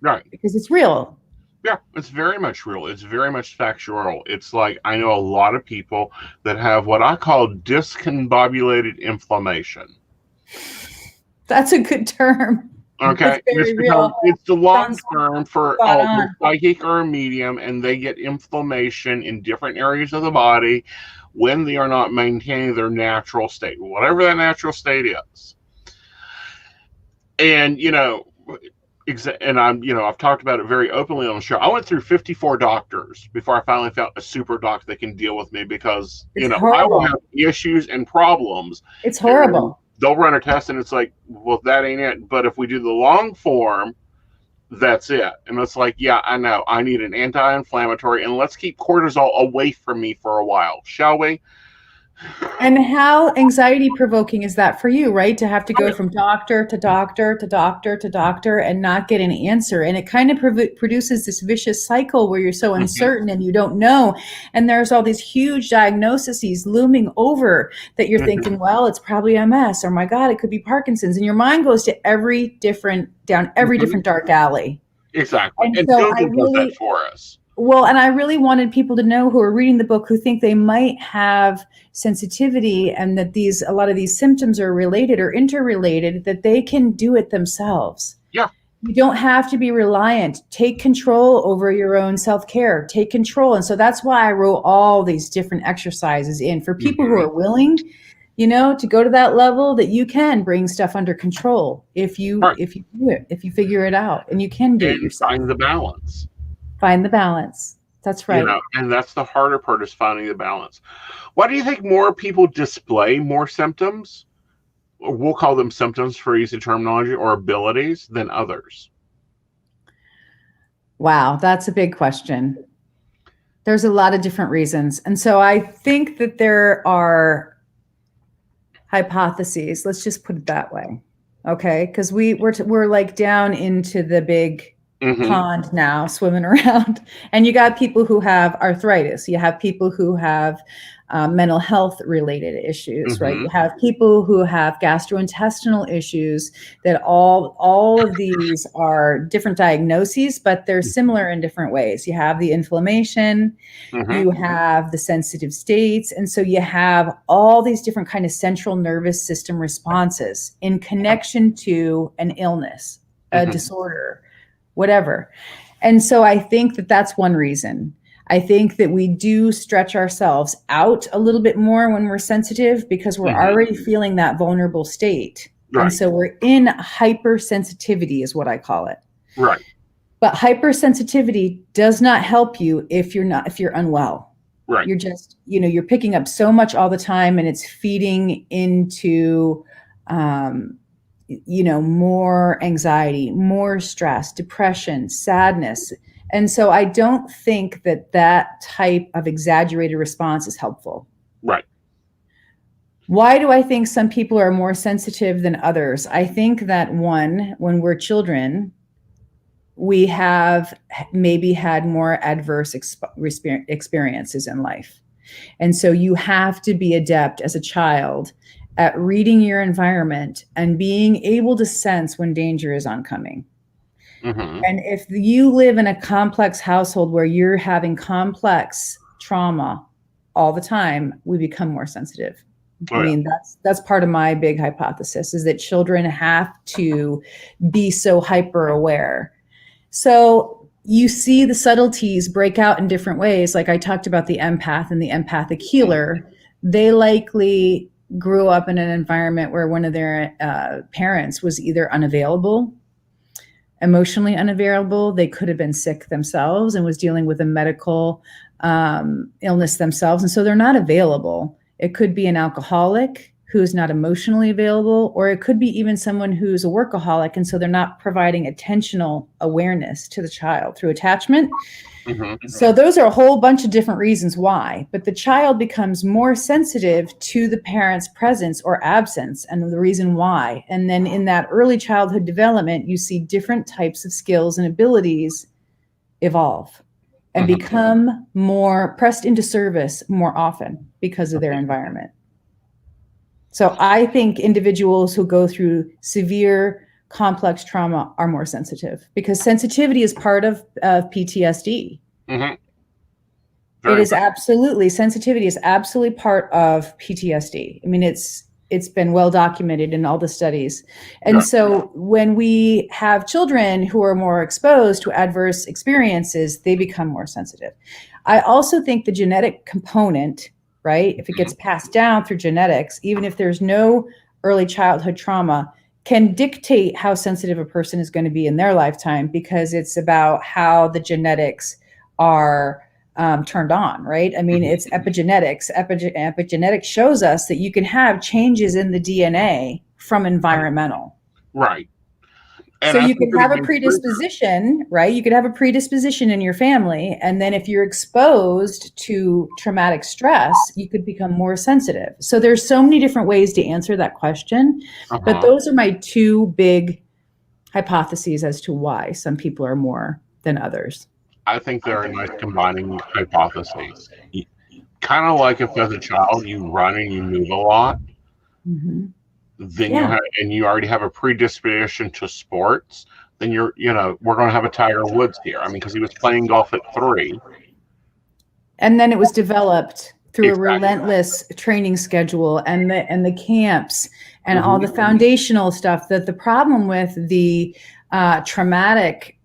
Right. Because it's real. Yeah, it's very much real. It's very much factual. It's like, I know a lot of people that have what I call discombobulated inflammation. That's a good term. Okay, it's the long term for a psychic or a medium, and they get inflammation in different areas of the body when they are not maintaining their natural state, whatever that natural state is. And, and I've talked about it very openly on the show. I went through 54 doctors before I finally found a super doc that can deal with me because, It's I will horrible. have issues and problems. It's horrible. They'll run a test and it's like, well, that ain't it. But if we do the long form, that's it. And it's like, yeah, I know. I need an anti-inflammatory, and let's keep cortisol away from me for a while, shall we? And how anxiety provoking is that for you, right? To have to go from doctor to doctor to doctor to doctor and not get an answer. And it kind of produces this vicious cycle where you're so uncertain and you don't know. And there's all these huge diagnoses looming over that you're thinking, well, it's probably MS, or my God, it could be Parkinson's. And your mind goes to every different dark alley. Exactly. And And so children does that for us. Well, and I really wanted people to know who are reading the book who think they might have sensitivity and that a lot of these symptoms are related or interrelated, that they can do it themselves. Yeah. You don't have to be reliant. Take control over your own self-care. Take control. And so that's why I wrote all these different exercises in for people who are willing, to go to that level, that you can bring stuff under control if you do it, if you figure it out, and you can do it yourself. Find the balance. Find the balance. That's right. And that's the harder part, is finding the balance. Why do you think more people display more symptoms, or we'll call them symptoms for easy terminology, or abilities, than others? Wow, that's a big question. There's a lot of different reasons. And so I think that there are hypotheses. Let's just put it that way. Okay? Because we're like down into the big pond now, swimming around. And you got people who have arthritis. You have people who have mental health related issues, right? You have people who have gastrointestinal issues, that all of these are different diagnoses, but they're similar in different ways. You have the inflammation, you have the sensitive states. And so you have all these different kind of central nervous system responses in connection to an illness, a disorder, whatever. And so I think that that's one reason. I think that we do stretch ourselves out a little bit more when we're sensitive, because we're already feeling that vulnerable state. Right. And so we're in hypersensitivity is what I call it. Right. But hypersensitivity does not help you if you're unwell. Right. You're just, you're picking up so much all the time, and it's feeding into more anxiety, more stress, depression, sadness. And so I don't think that type of exaggerated response is helpful. Right. Why do I think some people are more sensitive than others? I think that one, when we're children, we have maybe had more adverse experiences in life. And so you have to be adept as a child at reading your environment and being able to sense when danger is oncoming. And if you live in a complex household where you're having complex trauma all the time, we become more sensitive. I mean, that's part of my big hypothesis, is that children have to be so hyper aware. So you see the subtleties break out in different ways. Like I talked about the empath and the empathic healer. They likely grew up in an environment where one of their parents was either unavailable, emotionally unavailable. They could have been sick themselves and was dealing with a medical illness themselves. And so they're not available. It could be an alcoholic who's not emotionally available, or it could be even someone who's a workaholic. And so they're not providing attentional awareness to the child through attachment. So those are a whole bunch of different reasons why, but the child becomes more sensitive to the parent's presence or absence, and the reason why. And then in that early childhood development, you see different types of skills and abilities evolve and become more pressed into service more often because of their environment. So I think individuals who go through severe complex trauma are more sensitive, because sensitivity is part of PTSD. It is absolutely, sensitivity is absolutely part of PTSD. I mean, it's been well documented in all the studies. And so when we have children who are more exposed to adverse experiences, they become more sensitive. I also think the genetic component, right, if it gets passed down through genetics, even if there's no early childhood trauma, can dictate how sensitive a person is going to be in their lifetime, because it's about how the genetics are turned on, right? I mean, it's epigenetics. Epigenetics shows us that you can have changes in the DNA from environmental. Right. And so I you think could that have a again, predisposition, right? You could have a predisposition in your family. And then if you're exposed to traumatic stress, you could become more sensitive. So there's so many different ways to answer that question. But those are my two big hypotheses as to why some people are more than others. I think they're a nice combining hypotheses. Kind of like if as a child you run and you move a lot, Mm-hmm. then Yeah. you already have a predisposition to sports, then we're going to have a Tiger Woods here. I mean, because he was playing golf at 3. And then it was developed through Exactly. a relentless training schedule and the camps and all the foundational stuff. That the problem with the traumatic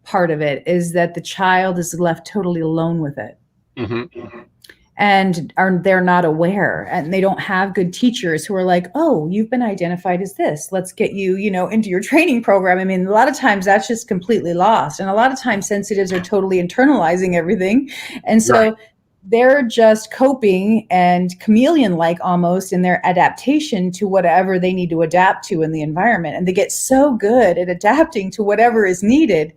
part of it is that the child is left totally alone with it. And they're not aware, and they don't have good teachers who are like, oh, you've been identified as this. Let's get you, into your training program. I mean, a lot of times that's just completely lost. And a lot of times sensitives are totally internalizing everything. And so they're just coping and chameleon-like almost in their adaptation to whatever they need to adapt to in the environment. And they get so good at adapting to whatever is needed.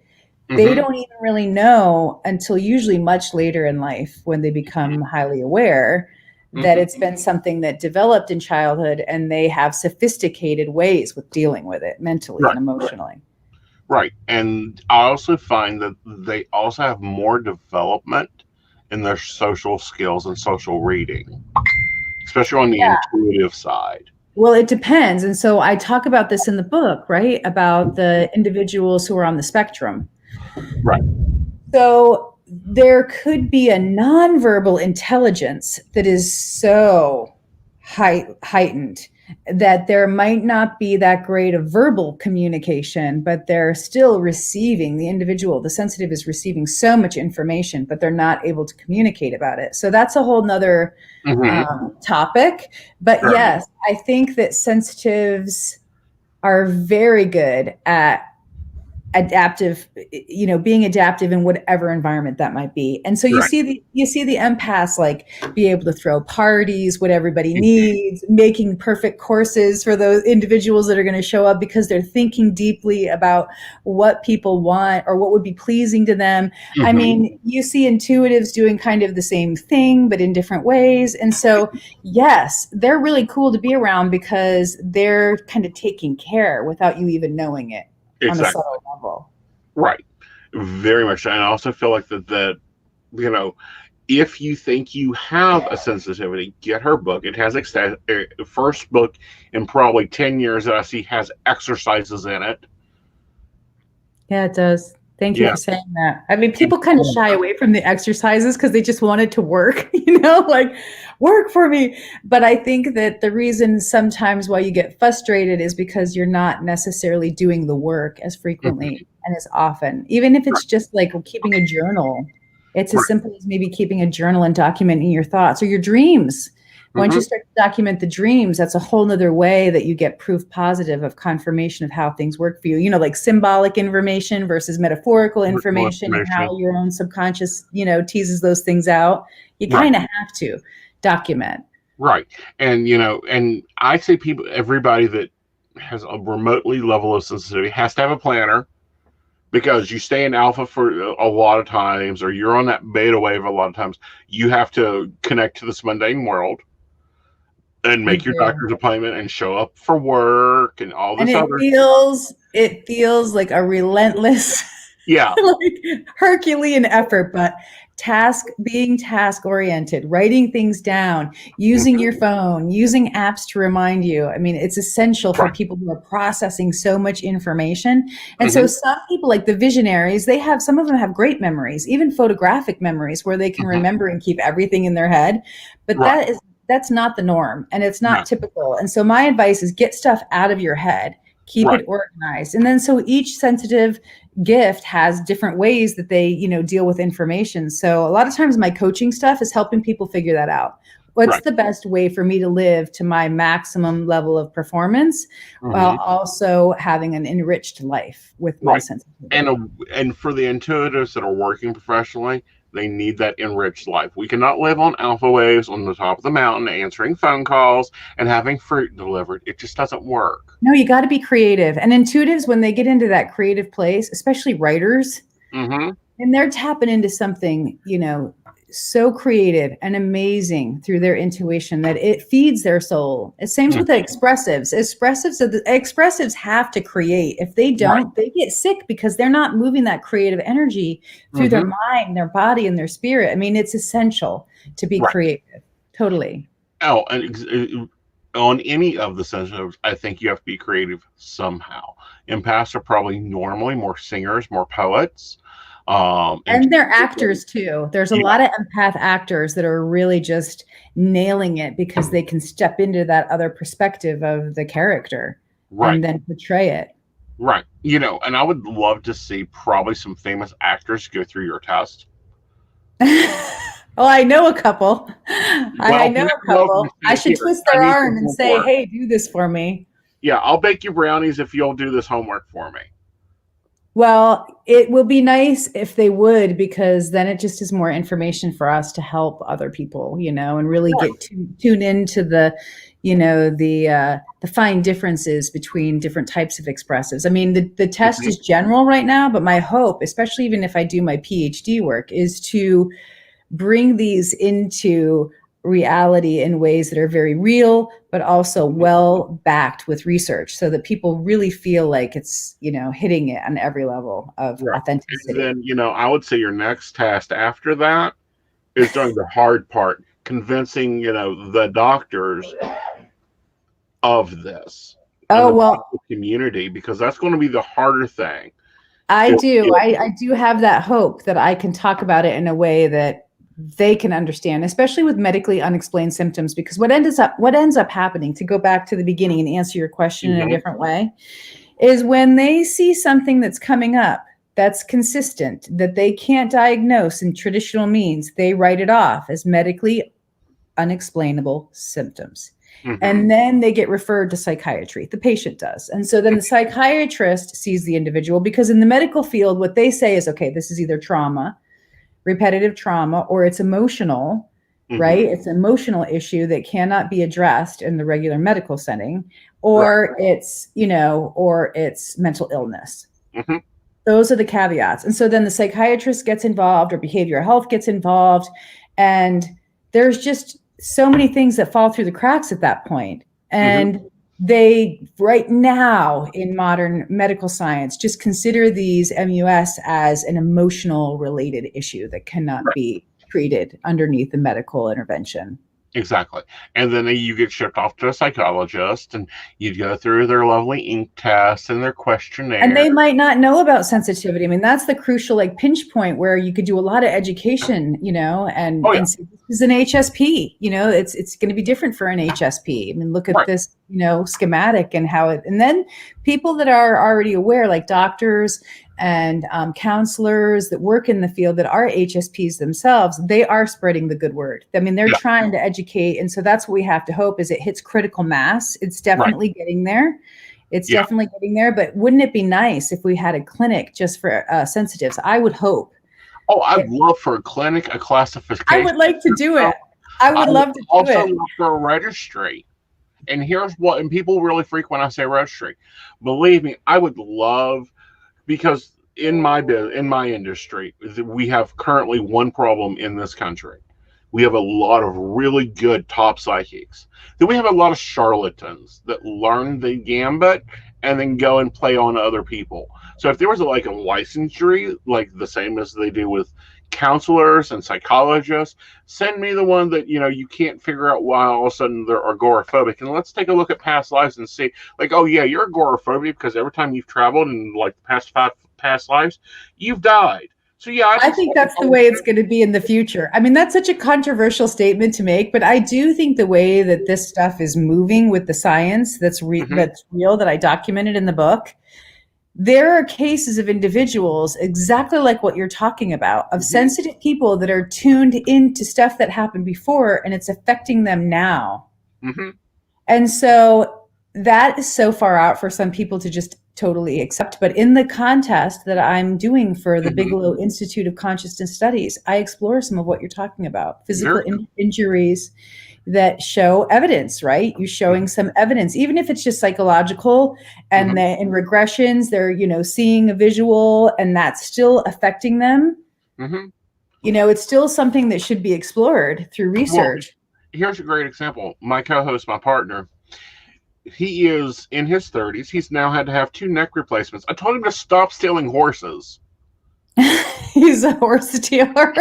They don't even really know until usually much later in life, when they become highly aware, that it's been something that developed in childhood, and they have sophisticated ways with dealing with it mentally and emotionally. Right. And I also find that they also have more development in their social skills and social reading, especially on the intuitive side. Well, it depends. And so I talk about this in the book, right? About the individuals who are on the spectrum. Right. So there could be a nonverbal intelligence that is so heightened that there might not be that great of verbal communication, but they're still receiving, the sensitive is receiving so much information, but they're not able to communicate about it. So that's a whole nother topic. But yes, I think that sensitives are very good at being adaptive in whatever environment that might be. And so you see the empaths like be able to throw parties, what everybody needs, making perfect courses for those individuals that are going to show up because they're thinking deeply about what people want or what would be pleasing to them. I mean, you see intuitives doing kind of the same thing, but in different ways. And so, yes, they're really cool to be around because they're kind of taking care without you even knowing it. On a subtle level. Right. Very much. And I also feel like that if you think you have a sensitivity, get her book. It has the first book in probably 10 years that I see has exercises in it. Yeah, it does. Thank you for saying that. I mean, people kind of shy away from the exercises because they just want it to work, like work for me. But I think that the reason sometimes why you get frustrated is because you're not necessarily doing the work as frequently and as often, even if it's just like keeping a journal. It's as simple as maybe keeping a journal and documenting your thoughts or your dreams. Once you start to document the dreams, that's a whole nother way that you get proof positive of confirmation of how things work for you, like symbolic information versus metaphorical information and how your own subconscious, teases those things out. You kind of have to document. Right. And, and I say everybody that has a remotely level of sensitivity has to have a planner, because you stay in alpha for a lot of times, or you're on that beta wave a lot of times. You have to connect to this mundane world and make your doctor's appointment and show up for work and all this other stuff. It feels like a relentless, like Herculean effort, but being task oriented, writing things down, using your phone, using apps to remind you. I mean, it's essential for people who are processing so much information. And so some people, like the visionaries, some of them have great memories, even photographic memories where they can remember and keep everything in their head. But that's not the norm, and it's not typical. And so my advice is get stuff out of your head, keep it organized. And then so each sensitive gift has different ways that they, deal with information. So a lot of times my coaching stuff is helping people figure that out. What's the best way for me to live to my maximum level of performance while also having an enriched life with my sensitivity? And for the intuitives that are working professionally, they need that enriched life. We cannot live on alpha waves on the top of the mountain, answering phone calls and having fruit delivered. It just doesn't work. No, you got to be creative. And intuitives, when they get into that creative place, especially writers, and they're tapping into something, you know, so creative and amazing through their intuition that it feeds their soul. It same with the expressives. Expressives have to create. If they don't, they get sick because they're not moving that creative energy through their mind, their body, and their spirit. I mean, it's essential to be creative. Totally. Oh, and on any of the sensitives, I think you have to be creative somehow. Empaths are probably normally more singers, more poets. And they're actors too. There's a lot of empath actors that are really just nailing it because they can step into that other perspective of the character and then portray it. Right. You know, and I would love to see probably some famous actors go through your test. Well, I know a couple. I know a couple. I should twist their arm and say, hey, do this for me. Yeah, I'll bake you brownies if you'll do this homework for me. Well, it will be nice if they would, because then it just is more information for us to help other people, you know, and really get tune into the, you know, the fine differences between different types of expressives. I mean, the test is general right now, but my hope, especially even if I do my PhD work, is to bring these into reality in ways that are very real, but also well backed with research, so that people really feel like it's, you know, hitting it on every level of authenticity. And then, you know, I would say your next task after that is doing the hard part, convincing, you know, the doctors of this. The community, because that's going to be the harder thing. I do have that hope that I can talk about it in a way that they can understand, especially with medically unexplained symptoms, because what ends up happening, to go back to the beginning and answer your question in a different way, is when they see something that's coming up that's consistent, that they can't diagnose in traditional means, they write it off as medically unexplainable symptoms. And then they get referred to psychiatry. The patient does. And so then the psychiatrist sees the individual, because in the medical field, what they say is, okay, this is either trauma, repetitive trauma, or it's emotional, right? It's an emotional issue that cannot be addressed in the regular medical setting, or it's, you know, or it's mental illness. Those are the caveats. And so then the psychiatrist gets involved, or behavioral health gets involved. And there's just so many things that fall through the cracks at that point. And they, right now in modern medical science, just consider these MUS as an emotional related issue that cannot be treated underneath the medical intervention. Exactly. And then you get shipped off to a psychologist, and you go through their lovely ink tests and their questionnaire. And they might not know about sensitivity. I mean, that's the crucial pinch point where you could do a lot of education, you know, and say, this is an HSP, you know, it's going to be different for an HSP. I mean, look at this, you know, schematic and how it, and then people that are already aware, like doctors and counselors that work in the field that are HSPs themselves, they are spreading the good word. I mean, they're trying to educate. And so that's what we have to hope, is it hits critical mass. It's definitely getting there. It's definitely getting there. But wouldn't it be nice if we had a clinic just for sensitives? I would hope. Oh, I'd love for a clinic, a classification. I would like to do it. I would love to do it. Also love for a registry. And here's what, and people really freak when I say registry. Believe me, I would love, because in my industry, we have currently one problem in this country. We have a lot of really good top psychics. Then we have a lot of charlatans that learn the gambit and then go and play on other people. So if there was a licensure, like the same as they do with counselors and psychologists, send me the one that, you know, you can't figure out why all of a sudden they're agoraphobic, and let's take a look at past lives and see, like, oh yeah, you're agoraphobic because every time you've traveled in like the past 5 past lives, you've died. So yeah, I think that's the way it's going to be in the future. I mean, that's such a controversial statement to make, but I do think the way that this stuff is moving with the science that's real, that I documented in the book, there are cases of individuals exactly like what you're talking about, of sensitive people that are tuned into stuff that happened before and it's affecting them now. And so that is so far out for some people to just totally accept. But in the contest that I'm doing for the Bigelow Institute of Consciousness Studies, I explore some of what you're talking about, physical injuries that show evidence, right? You're showing some evidence, even if it's just psychological, and in regressions, they're, you know, seeing a visual and that's still affecting them. You know, it's still something that should be explored through research. Well, here's a great example. My co-host, my partner, he is in his 30s. He's now had to have 2 neck replacements. I told him to stop stealing horses. He's a horse stealer.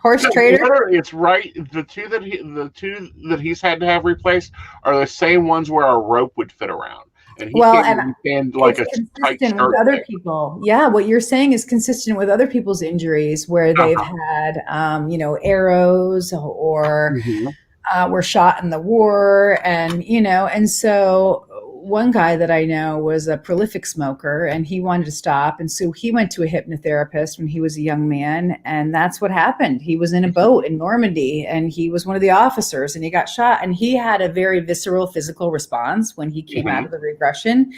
Horse trader. It's right. The two that he's had to have replaced are the same ones where a rope would fit around, and he can't stand like a tight shirt with other people. Yeah, what you're saying is consistent with other people's injuries where they've had, you know, arrows or were shot in the war, and you know, and so one guy that I know was a prolific smoker and he wanted to stop. And so he went to a hypnotherapist when he was a young man. And that's what happened. He was in a boat in Normandy and he was one of the officers and he got shot. And he had a very visceral physical response when he came out of the regression.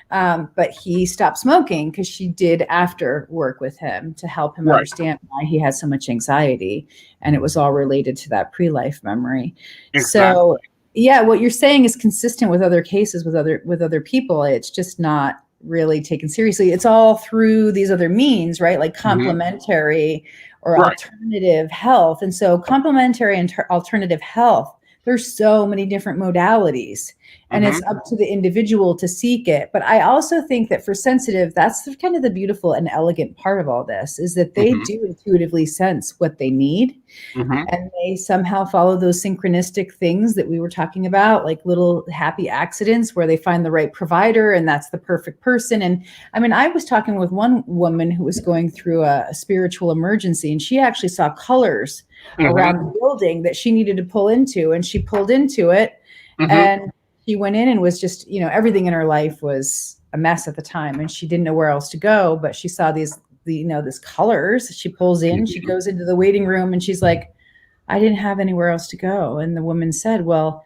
But he stopped smoking because she did after work with him to help him understand why he had so much anxiety. And it was all related to that pre-life memory. So yeah, what you're saying is consistent with other cases with other people. It's just not really taken seriously. It's all through these other means, right? Like complementary or alternative health. And so complementary and alternative health, there's so many different modalities and it's up to the individual to seek it. But I also think that for sensitive, that's kind of the beautiful and elegant part of all this is that they do intuitively sense what they need and they somehow follow those synchronistic things that we were talking about, like little happy accidents where they find the right provider and that's the perfect person. And I mean, I was talking with one woman who was going through a spiritual emergency and she actually saw colors around the building that she needed to pull into, and she pulled into it and she went in and was just, you know, everything in her life was a mess at the time and she didn't know where else to go, but she saw these colors. She pulls in, she goes into the waiting room and she's like, I didn't have anywhere else to go. And the woman said, well,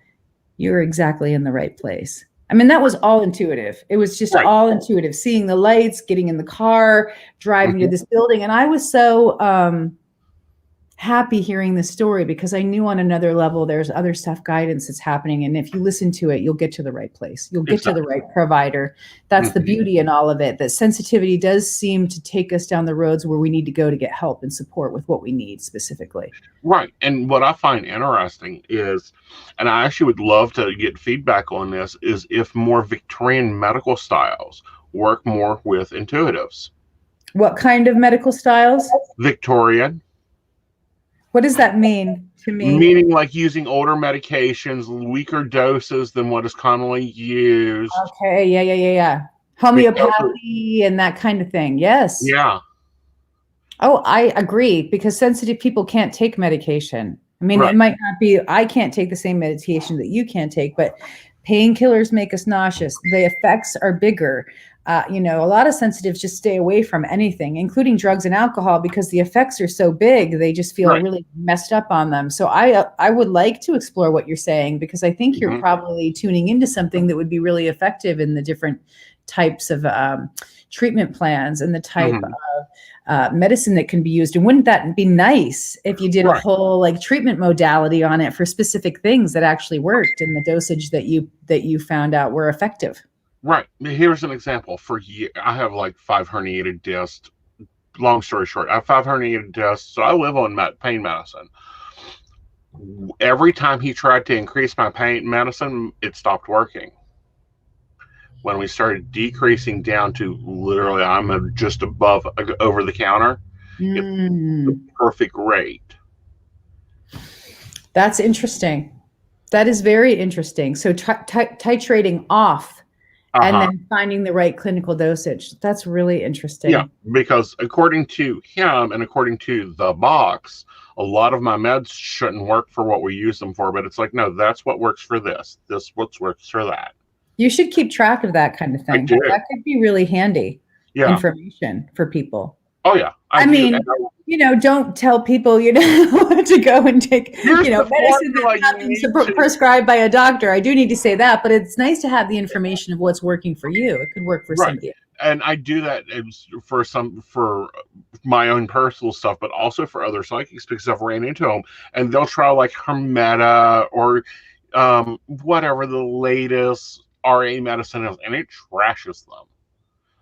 you're exactly in the right place. I mean, that was all intuitive. It was just all intuitive, seeing the lights, getting in the car, driving to this building. And I was so happy hearing this story because I knew on another level there's other stuff, guidance that's happening, and if you listen to it you'll get to the right place, you'll get to the right provider. That's the beauty in all of it, that sensitivity does seem to take us down the roads where we need to go to get help and support with what we need specifically. Right. And what I find interesting is, and I actually would love to get feedback on this, is if more Victorian medical styles work more with intuitives. What kind of medical styles? Victorian. What does that mean to me? Meaning like using older medications, weaker doses than what is commonly used. Okay, yeah. Homeopathy and that kind of thing. Yes. Yeah. Oh, I agree, because sensitive people can't take medication. I mean, it might not be, I can't take the same medication that you can't take, but painkillers make us nauseous. The effects are bigger. You know, a lot of sensitives just stay away from anything, including drugs and alcohol, because the effects are so big. They just feel really messed up on them. So I would like to explore what you're saying, because I think you're probably tuning into something that would be really effective in the different types of treatment plans and the type of medicine that can be used. And wouldn't that be nice if you did a whole like treatment modality on it for specific things that actually worked and the dosage that you found out were effective? Right. Here's an example. I have like 5 herniated discs. Long story short, I have 5 herniated discs, so I live on pain medicine. Every time he tried to increase my pain medicine, it stopped working. When we started decreasing down to literally, I'm just above over the counter, it's the perfect rate. That's interesting. That is very interesting. So titrating off. And then finding the right clinical dosage. That's really interesting. Yeah, because according to him and according to the box, a lot of my meds shouldn't work for what we use them for. But it's like, no, that's what works for this. This what works for that. You should keep track of that kind of thing. do. That could be really handy Yeah. information for people. Oh yeah. I mean, don't tell people, to go and take, medicine that's not being prescribed by a doctor. I do need to say that, but it's nice to have the information of what's working for you. It could work for somebody else. And I do that for my own personal stuff, but also for other psychics, because I've ran into them and they'll try like Hermeta or whatever the latest RA medicine is, and it trashes them.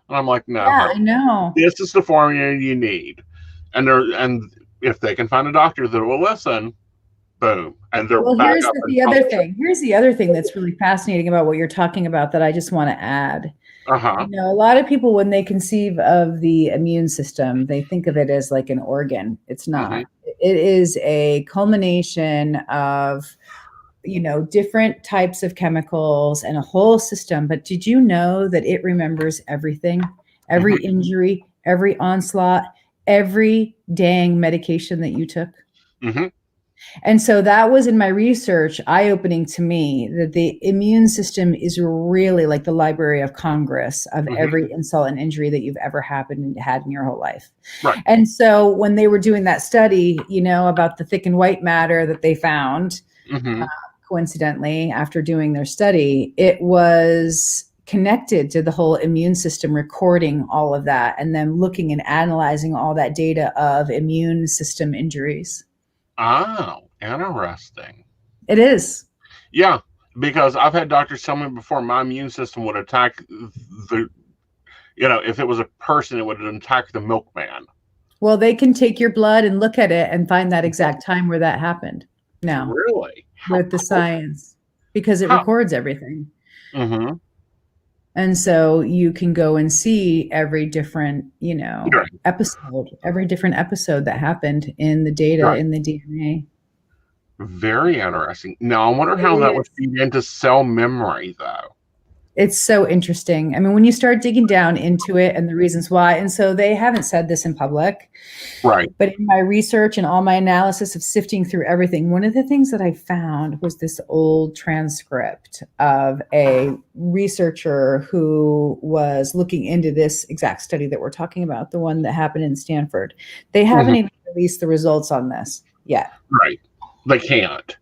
And I'm like, no, I know. This is the formula you need. And if they can find a doctor that will listen, boom. And they're here's the other thing. Here's the other thing that's really fascinating about what you're talking about that I just want to add. A lot of people, when they conceive of the immune system, they think of it as like an organ. It's not. It is a culmination of, different types of chemicals and a whole system. But did you know that it remembers everything, every injury, every onslaught, every dang medication that you took? And so that was, in my research, eye-opening to me, that the immune system is really like the Library of Congress of every insult and injury that you've ever had in your whole life. Right. And so when they were doing that study, about the thick and white matter that they found, coincidentally, after doing their study, it was connected to the whole immune system recording all of that and then looking and analyzing all that data of immune system injuries. Oh, interesting. It is. Yeah, because I've had doctors tell me before my immune system would attack if it was a person, it would attack the milkman. Well, they can take your blood and look at it and find that exact time where that happened. Now, really? With the science, because it records everything. And so you can go and see every different, every different episode that happened in the data, in the DNA. Very interesting. Now, I wonder how that would feed into cell memory, though. It's so interesting. I mean, when you start digging down into it and the reasons why, and so they haven't said this in public, right? But in my research and all my analysis of sifting through everything, one of the things that I found was this old transcript of a researcher who was looking into this exact study that we're talking about, the one that happened in Stanford. They haven't even released the results on this yet. Right. They can't.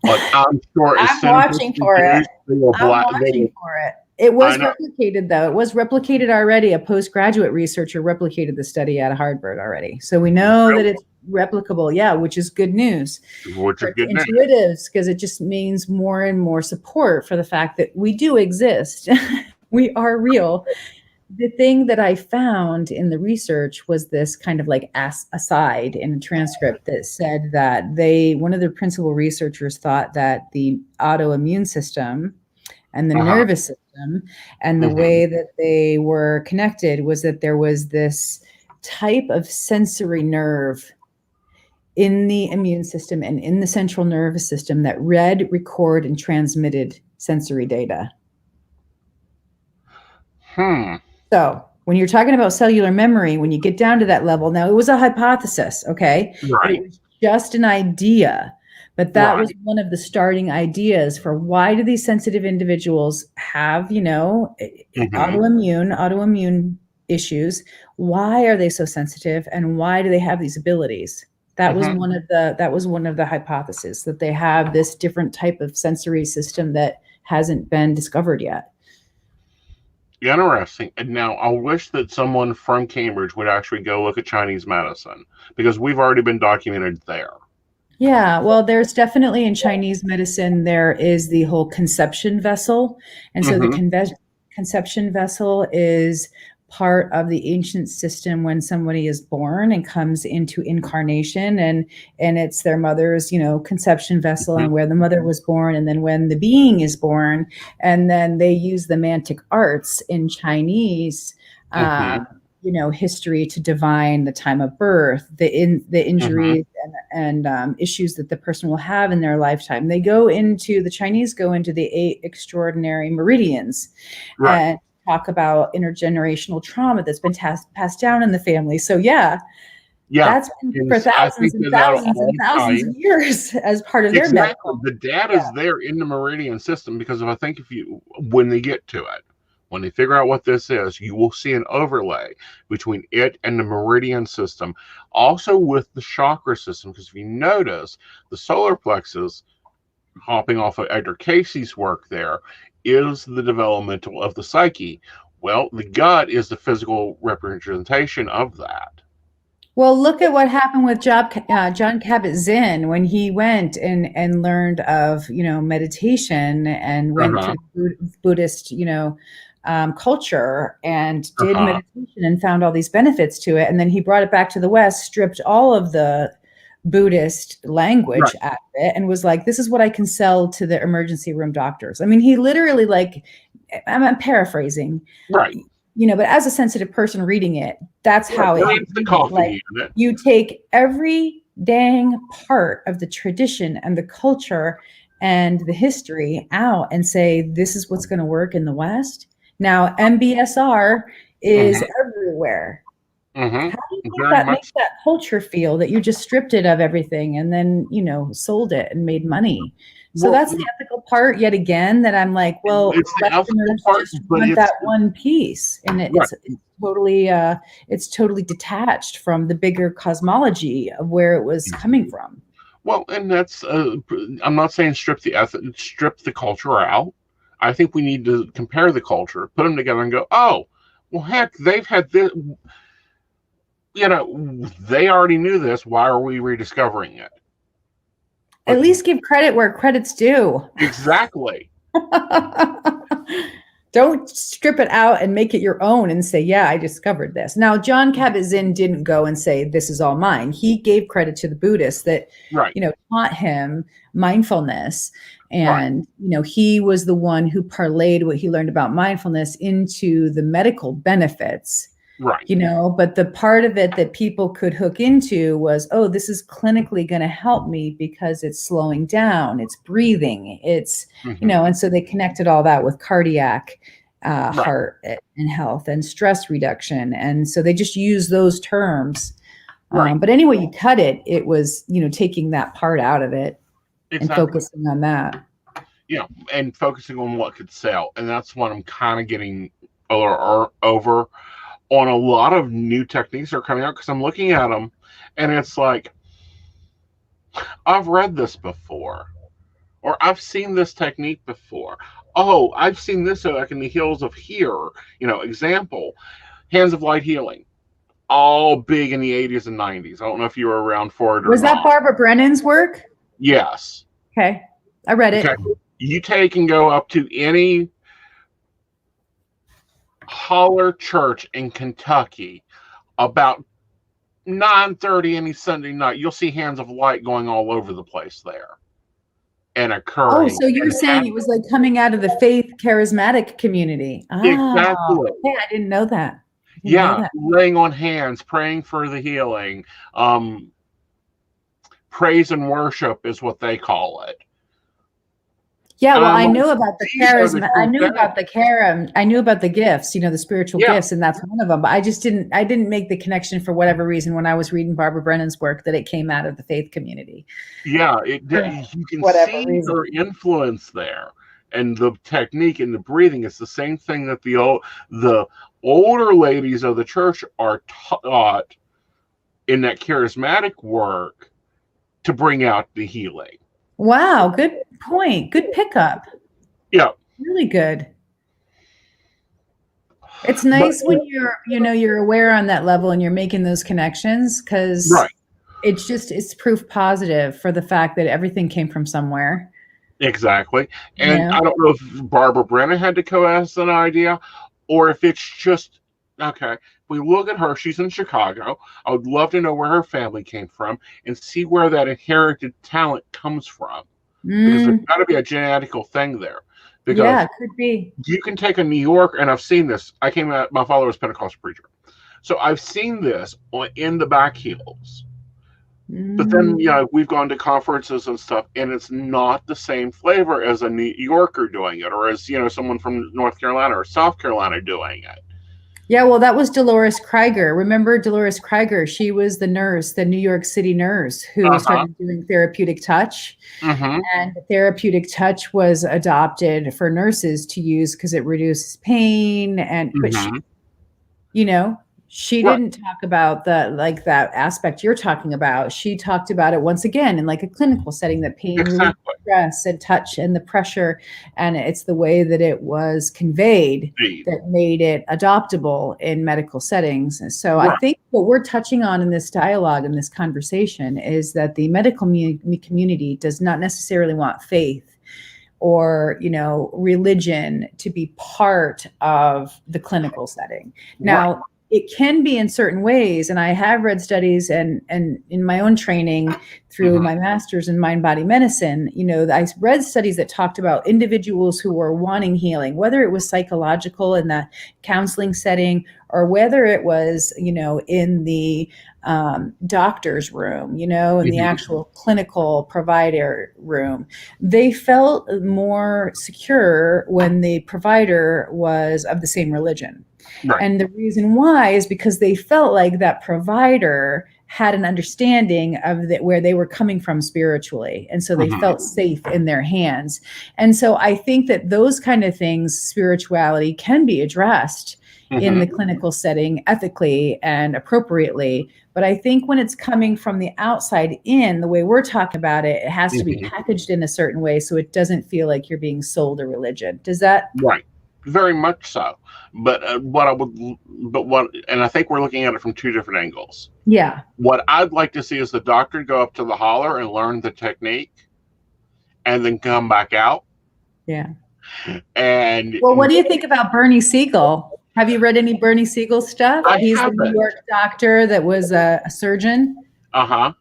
But I'm sure I'm watching for it. It was replicated, though. It was replicated already. A postgraduate researcher replicated the study at Harvard already. So we know that it's replicable. Yeah, which is good news. Which is good news. Intuitives, because it just means more and more support for the fact that we do exist. We are real. The thing that I found in the research was this kind of like aside in a transcript that said that one of the principal researchers thought that the autoimmune system and the nervous system and the way that they were connected was that there was this type of sensory nerve in the immune system and in the central nervous system that read, record, and transmitted sensory data. So when you're talking about cellular memory, when you get down to that level, now it was a hypothesis, okay? Right. It was just an idea, but that was one of the starting ideas for why do these sensitive individuals have, autoimmune issues? Why are they so sensitive, and why do they have these abilities? That was one of the hypotheses, that they have this different type of sensory system that hasn't been discovered yet. Interesting. And now I wish that someone from Cambridge would actually go look at Chinese medicine, because we've already been documented there. Yeah, well, there's definitely in Chinese medicine, there is the whole conception vessel. And so the conception vessel is part of the ancient system when somebody is born and comes into incarnation, and it's their mother's conception vessel and where the mother was born, and then when the being is born, and then they use the mantic arts in Chinese history to divine the time of birth, the injuries and issues that the person will have in their lifetime. The Chinese go into the 8 extraordinary meridians and talk about intergenerational trauma that's been passed down in the family. So yeah, Yeah, That's been and for I thousands think and that'll thousands and all thousands tie of years as part of their exactly. medical. The data Yeah. is there in the meridian system because I think when they get to it, when they figure out what this is, you will see an overlay between it and the meridian system, also with the chakra system. Because if you notice, the solar plexus, hopping off of Edgar Casey's work there, is the developmental of the psyche. Well, the gut is the physical representation of that. Well, look at what happened with John Kabat-Zinn when he went and learned of, meditation and went Uh-huh. to Buddhist, culture and did Uh-huh. meditation and found all these benefits to it. And then he brought it back to the West, stripped all of the Buddhist language Right. out of it, and was like, this is what I can sell to the emergency room doctors. I mean, he literally, like, I'm paraphrasing, Right. but as a sensitive person reading it, that's Right. how it hit It's the me. Like, coffee in it. you take every dang part of the tradition and the culture and the history out and say, this is what's going to work in the West. Now, MBSR is everywhere. Mm-hmm. How do you think Very that much. makes that culture feel, that you just stripped it of everything and then, sold it and made money? So Well, that's the ethical part yet again, that I'm like, well, it's the ethical Westerners part, just but want it's that one piece, and right. it's totally detached from the bigger cosmology of where it was coming from. Well, and that's I'm not saying strip the culture out. I think we need to compare the culture, put them together, and go, oh, well, heck, they've had this. They already knew this. Why are we rediscovering it? At least give credit where credit's due. Exactly. Don't strip it out and make it your own and say, yeah, I discovered this. Now, John Kabat-Zinn didn't go and say, this is all mine. He gave credit to the Buddhists that, right. Taught him mindfulness. And, he was the one who parlayed what he learned about mindfulness into the medical benefits. Right. But the part of it that people could hook into was, oh, this is clinically going to help me because it's slowing down, it's breathing, it's, and so they connected all that with cardiac heart and health and stress reduction. And so they just use those terms. Right. But anyway, you cut it, it was, taking that part out of it and focusing on that. Yeah, and focusing on what could sell. And that's what I'm kind of getting over on a lot of new techniques that are coming out, because I'm looking at them and it's like, I've read this before, or I've seen this technique before. Oh, I've seen this like in the hills of here. Example, Hands of Light Healing, all big in the 80s and 90s. I don't know if you were around for it or not. Was that Barbara Brennan's work? Yes. Okay, I read it. Okay. You take and go up to any holler church in Kentucky about 9:30 any Sunday night. You'll see Hands of Light going all over the place there and occurring. Oh, so you're saying it was like coming out of the faith charismatic community. Exactly. Okay, I didn't know that. Laying on hands, praying for the healing. Praise and worship is what they call it. Yeah, well, I knew about the charisma. I knew about the gifts, the spiritual gifts, and that's one of them. But I didn't make the connection for whatever reason when I was reading Barbara Brennan's work that it came out of the faith community. Yeah, you can see her influence there, and the technique and the breathing is the same thing that the older ladies of the church are taught in that charismatic work to bring out the healing. Wow, good point. Good pickup. Yeah. Really good. It's nice when you're aware on that level and you're making those connections, because it's proof positive for the fact that everything came from somewhere. Exactly. And I don't know if Barbara Brennan had to coalesce an idea, or if it's just, okay, we look at her, she's in Chicago. I would love to know where her family came from and see where that inherited talent comes from. Because there's got to be a genetical thing there. Because it could be. You can take a New York, and I've seen this. My father was a Pentecostal preacher. So I've seen this in the back hills. But then, we've gone to conferences and stuff, and it's not the same flavor as a New Yorker doing it, or as, someone from North Carolina or South Carolina doing it. Yeah, well, that was Dolores Krieger. Remember Dolores Krieger? She was the nurse, the New York City nurse who Uh-huh. started doing therapeutic touch. Mm-hmm. And therapeutic touch was adopted for nurses to use because it reduces pain. But Mm-hmm. she Right. didn't talk about that aspect you're talking about. She talked about it once again in like a clinical setting, that pain relief, Exactly. stress and touch and the pressure. And it's the way that it was conveyed Indeed. that made it adoptable in medical settings. And so I Right. think what we're touching on in this dialogue, in this conversation, is that the medical community does not necessarily want faith or religion to be part of the clinical setting. Now, Right. it can be in certain ways, and I have read studies and in my own training through Mm-hmm. my master's in mind body medicine, I read studies that talked about individuals who were wanting healing, whether it was psychological in the counseling setting or whether it was in the doctor's room, in the Mm-hmm. actual clinical provider room. They felt more secure when the provider was of the same religion. Right. And the reason why is because they felt like that provider had an understanding of that where they were coming from spiritually. And so they Mm-hmm. felt safe in their hands. And so I think that those kind of things, spirituality, can be addressed in the clinical setting ethically and appropriately. But I think when it's coming from the outside in, the way we're talking about it, it has to be Mm-hmm. packaged in a certain way so it doesn't feel like you're being sold a religion. Does that? Right. Very much so. But and I think we're looking at it from two different angles. Yeah. What I'd like to see is the doctor go up to the holler and learn the technique and then come back out. Yeah. And well, what do you think about Bernie Siegel? Have you read any Bernie Siegel stuff? He's the New York doctor that was a surgeon. Uh-huh.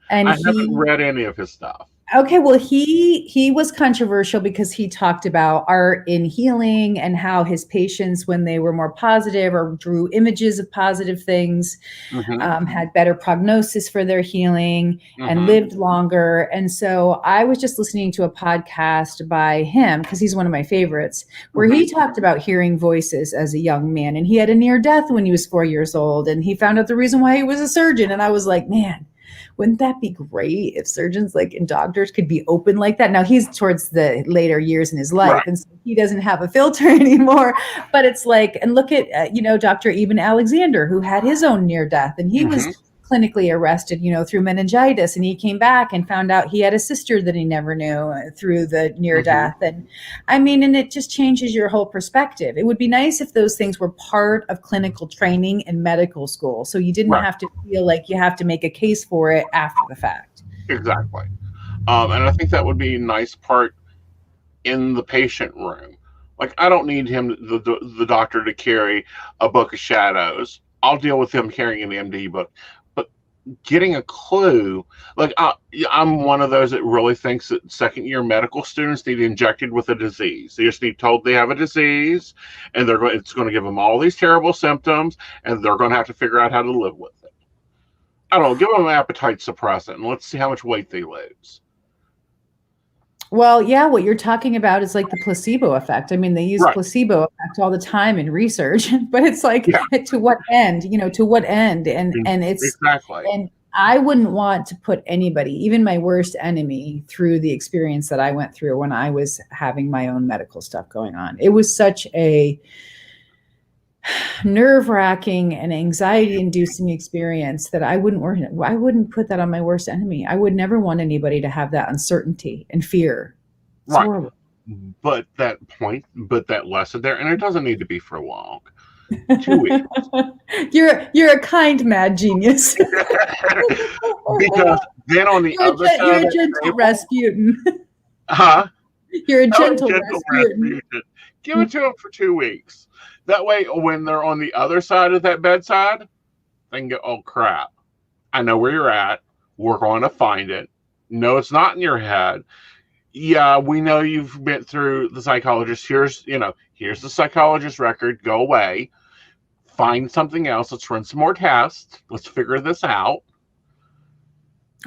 And I haven't read any of his stuff. Okay, well, he was controversial because he talked about art in healing and how his patients, when they were more positive or drew images of positive things, had better prognosis for their healing and lived longer. And so I was just listening to a podcast by him, because he's one of my favorites, where he talked about hearing voices as a young man. And he had a near death when he was 4 years old. And he found out the reason why he was a surgeon. And I was like, man, wouldn't that be great if surgeons and doctors could be open like that? Now he's towards the later years in his life, right, and so he doesn't have a filter anymore. But it's like, and look at Dr. Eben Alexander, who had his own near death, and he was clinically arrested, through meningitis, and he came back and found out he had a sister that he never knew through the near death. And I mean, and it just changes your whole perspective. It would be nice if those things were part of clinical training in medical school, so you didn't have to feel like you have to make a case for it after the fact. Exactly. And I think that would be a nice part in the patient room. Like, I don't need the doctor to carry a book of shadows. I'll deal with him carrying an MD book. Getting a clue, I'm one of those that really thinks that second-year medical students need injected with a disease. They just need told they have a disease, and it's going to give them all these terrible symptoms, and they're going to have to figure out how to live with it. I don't know, give them an appetite suppressant, and let's see how much weight they lose. Well, yeah, what you're talking about is like the placebo effect. I mean, they use placebo effect all the time in research, but it's like, to what end? To what end? And it's exactly. And I wouldn't want to put anybody, even my worst enemy, through the experience that I went through when I was having my own medical stuff going on. It was such a nerve-wracking and anxiety-inducing experience that I wouldn't put that on my worst enemy. I would never want anybody to have that uncertainty and fear. It's horrible. But that lesson there, and it doesn't need to be for long. 2 weeks. You're a kind mad genius. Because then on the other side, you're a gentle Rasputin. Huh? You're a gentle Rasputin. Give it to them for 2 weeks. That way, when they're on the other side of that bedside, they can go, oh, crap. I know where you're at. We're going to find it. No, it's not in your head. Yeah, we know you've been through the psychologist. Here's the psychologist record. Go away. Find something else. Let's run some more tests. Let's figure this out.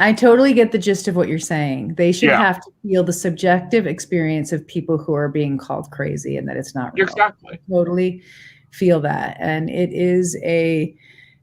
I totally get the gist of what you're saying. They should have to feel the subjective experience of people who are being called crazy and that it's not real. Exactly. I totally feel that. And it is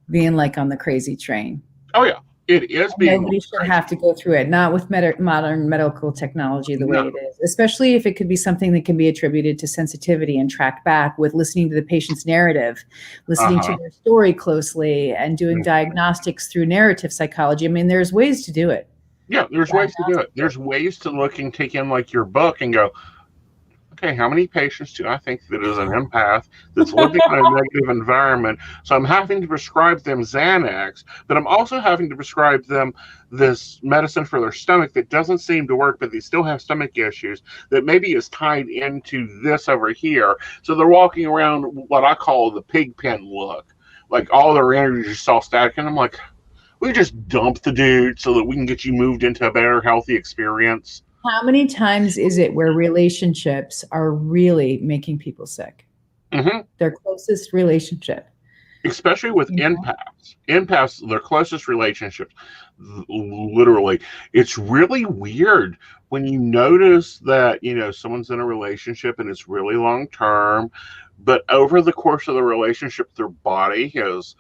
being like on the crazy train. Oh yeah, it is being. Nobody should have to go through it, not with modern medical technology the way it is, especially if it could be something that can be attributed to sensitivity and tracked back with listening to the patient's narrative, listening to their story closely, and doing diagnostics through narrative psychology. I mean, there's ways to do it. Yeah, there's ways to do it. There's ways to look and take in like your book and go, okay, how many patients do I think that is an empath that's living in a negative environment? So I'm having to prescribe them Xanax, but I'm also having to prescribe them this medicine for their stomach that doesn't seem to work, but they still have stomach issues that maybe is tied into this over here. So they're walking around what I call the pig pen look, like all their energy is all static. And I'm like, we just dump the dude so that we can get you moved into a better, healthy experience. How many times is it where relationships are really making people sick? Their closest relationship. Especially with empaths. Empaths, their closest relationships, literally. It's really weird when you notice that, someone's in a relationship and it's really long term, but over the course of the relationship, their body has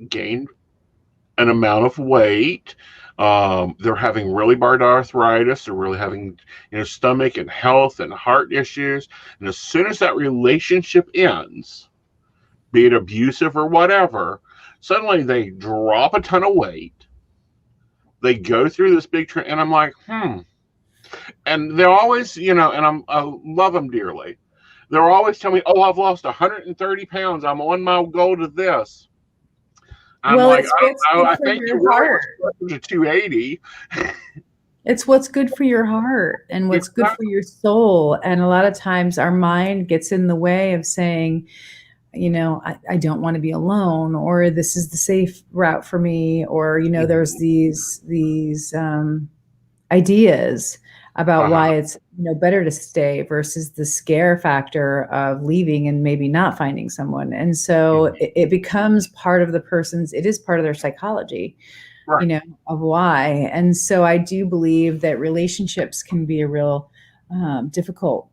gained an amount of weight. They're having really bad arthritis. They're really having, stomach and health and heart issues. And as soon as that relationship ends, be it abusive or whatever, suddenly they drop a ton of weight. They go through this big and I'm like, And they're always, and I love them dearly. They're always telling me, oh, I've lost 130 pounds. I'm on my goal to this. I'm like, I don't know. I think you're to 280. It's what's good for your heart and what's good for your soul. And a lot of times our mind gets in the way of saying, I don't want to be alone, or this is the safe route for me, or, there's these ideas about why it's better to stay versus the scare factor of leaving and maybe not finding someone. And so it becomes part of it is part of their psychology, of why. And so I do believe that relationships can be a real difficult,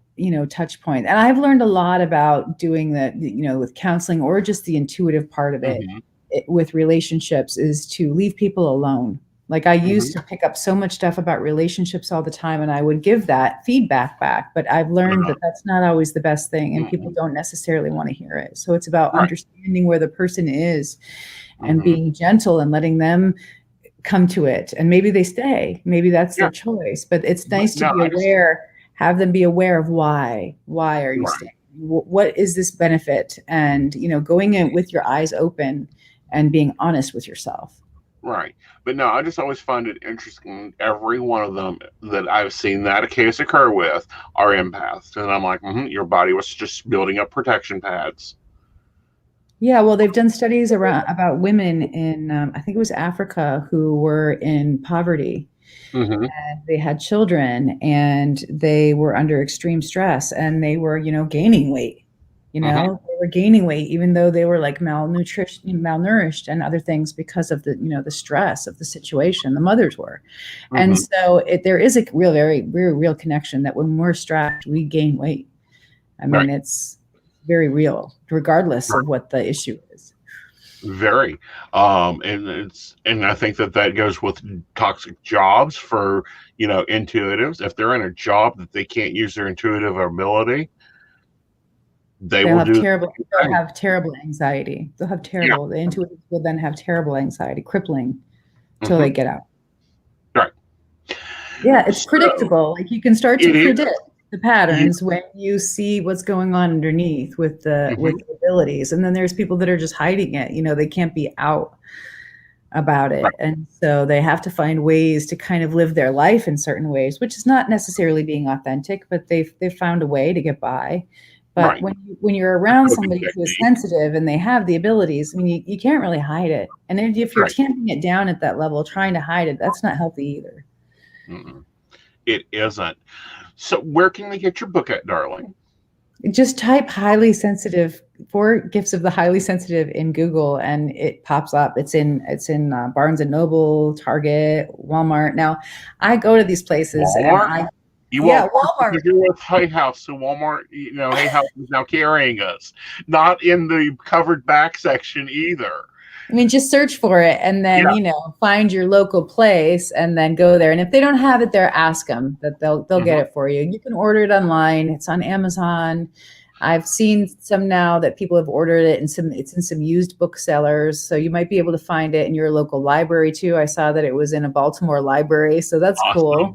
touch point. And I've learned a lot about doing that, with counseling or just the intuitive part of it with relationships is to leave people alone. Like I used to pick up so much stuff about relationships all the time, and I would give that feedback back. But I've learned that that's not always the best thing, and people don't necessarily want to hear it. So it's about understanding where the person is and being gentle and letting them come to it. And maybe they stay. Maybe that's their choice. But it's nice to be aware, have them be aware of why. Why are you staying? What is this benefit? And, going in with your eyes open and being honest with yourself. Right. But no, I just always find it interesting. Every one of them that I've seen that a case occur with are empaths. And I'm like, your body was just building up protection pads. Yeah, well, they've done studies about women in, I think it was Africa, who were in poverty. And they had children and they were under extreme stress and they were, gaining weight. They were gaining weight, even though they were like malnourished and other things because of the, the stress of the situation. The mothers were. And so there is a very, very real connection that when we're stressed, we gain weight. I mean, it's very real, regardless of what the issue is. Very. And I think that goes with toxic jobs for, intuitives. If they're in a job that they can't use their intuitive ability, they'll have terrible anxiety. They'll have terrible, the intuitives will then have terrible anxiety, crippling until they get out. Right. Yeah, it's predictable. Like you can start to predict the patterns when you see what's going on underneath with the abilities. And then there's people that are just hiding it. They can't be out about it. Right. And so they have to find ways to kind of live their life in certain ways, which is not necessarily being authentic, but they've found a way to get by. But when you're around somebody who is sensitive and they have the abilities, I mean, you can't really hide it. And if you're tamping it down at that level, trying to hide it, that's not healthy either. It isn't. So where can we get your book at, darling? Just type highly sensitive, 4 Gifts of the Highly Sensitive in Google and it pops up. It's in Barnes and Noble, Target, Walmart. Now I go to these places and You Yeah, won't Walmart. because you're with Hay House, so Walmart, Hay House is now carrying us. Not in the covered back section either. I mean, just search for it and then, Yeah. find your local place and then go there. And if they don't have it there, ask them that they'll get it for you. You can order it online. It's on Amazon. I've seen some now that people have ordered it it's in some used booksellers. So you might be able to find it in your local library too. I saw that it was in a Baltimore library. So that's cool. Awesome.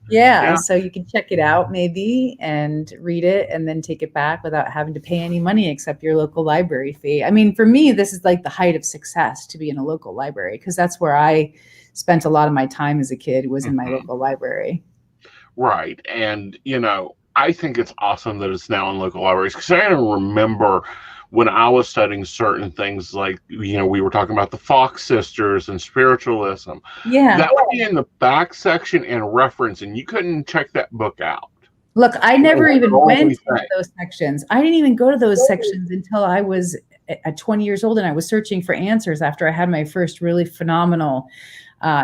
Yeah, so you can check it out maybe and read it and then take it back without having to pay any money except your local library fee. I mean, for me, this is like the height of success to be in a local library because that's where I spent a lot of my time as a kid was in my local library. Right. And, I think it's awesome that it's now in local libraries because I remember when I was studying certain things like, we were talking about the Fox sisters and spiritualism. Yeah. That would be in the back section and reference, and you couldn't check that book out. Look, I never even went to those sections. I didn't even go to those sections until I was at 20 years old and I was searching for answers after I had my first really phenomenal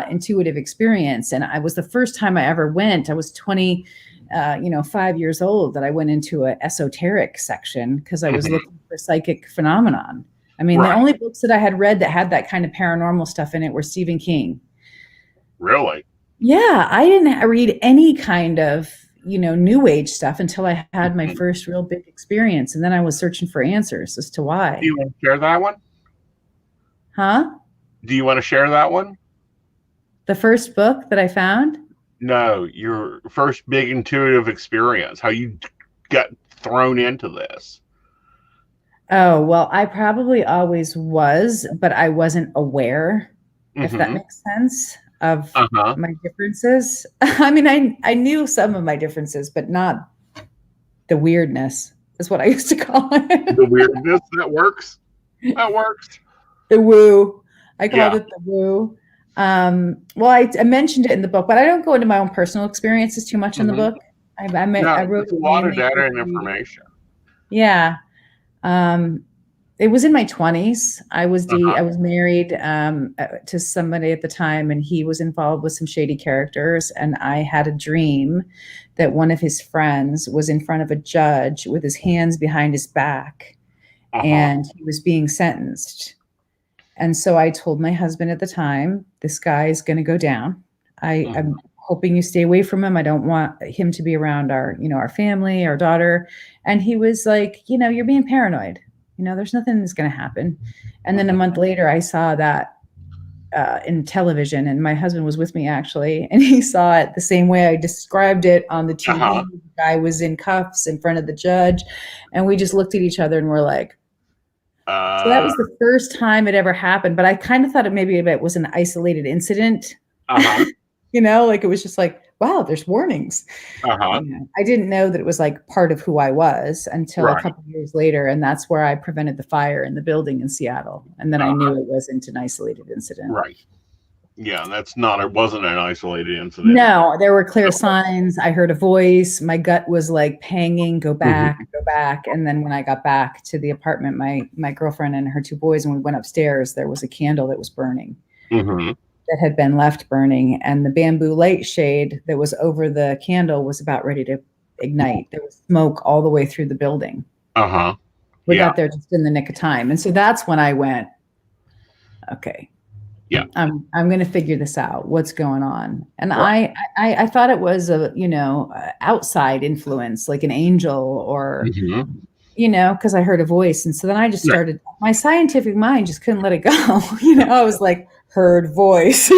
intuitive experience. And I was the first time I ever went. I was 5 years old that I went into an esoteric section because I was looking for psychic phenomenon. I mean, the only books that I had read that had that kind of paranormal stuff in it were Stephen King. Really? Yeah, I didn't read any kind of, new age stuff until I had my first real big experience. And then I was searching for answers as to why. Do you want to share that one? Huh? Do you want to share that one? The first book that I found? No, your first big intuitive experience, how you got thrown into this. Oh, well, I probably always was, but I wasn't aware, if that makes sense, of my differences. I mean, I knew some of my differences, but not the weirdness is what I used to call it. The weirdness, that works. That works. The woo. I called it the woo. Well, I mentioned it in the book, but I don't go into my own personal experiences too much in the book. I wrote a lot of data and information. Yeah. It was in my 20s. I was married to somebody at the time, and he was involved with some shady characters. And I had a dream that one of his friends was in front of a judge with his hands behind his back, and he was being sentenced. And so I told my husband at the time, this guy is going to go down. I'm hoping you stay away from him. I don't want him to be around our family, our daughter. And he was like, you're being paranoid. There's nothing that's going to happen. And then a month later, I saw that in television, and my husband was with me actually, and he saw it the same way I described it on the TV. The guy was in cuffs in front of the judge, and we just looked at each other and we're like, so that was the first time it ever happened. But I kind of thought it was an isolated incident. Like it was just like, wow, there's warnings. I didn't know that it was like part of who I was until a couple of years later. And that's where I prevented the fire in the building in Seattle. And then I knew it wasn't an isolated incident. Right. Yeah, it wasn't an isolated incident. No, there were clear signs. I heard a voice. My gut was like panging, go back, go back. And then when I got back to the apartment, my girlfriend and her two boys, and we went upstairs, there was a candle that was burning. That had been left burning, and the bamboo light shade that was over the candle was about ready to ignite. There was smoke all the way through the building. We got there just in the nick of time. And so that's when I went, okay, I'm going to figure this out. What's going on? And I thought it was a, outside influence, like an angel or, because I heard a voice. And so then I just started, my scientific mind just couldn't let it go. I was like, heard voice,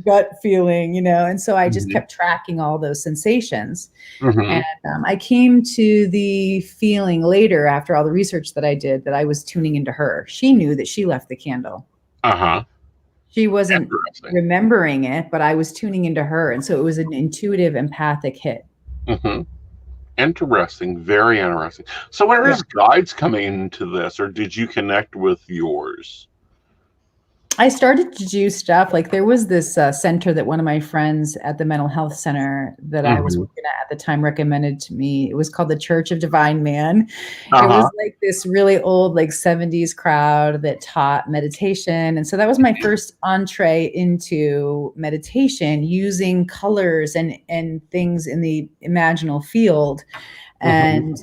gut feeling, and so I just kept tracking all those sensations. And I came to the feeling later after all the research that I did that I was tuning into her. She knew that she left the candle. She wasn't remembering it, but I was tuning into her. And so it was an intuitive, empathic hit. Interesting. Very interesting. So where is guides coming into this, or did you connect with yours? I started to do stuff like there was this center that one of my friends at the mental health center that I was working at the time recommended to me. It was called the Church of Divine Man. It was like this really old, like 70s crowd that taught meditation. And so that was my first entree into meditation, using colors and things in the imaginal field. And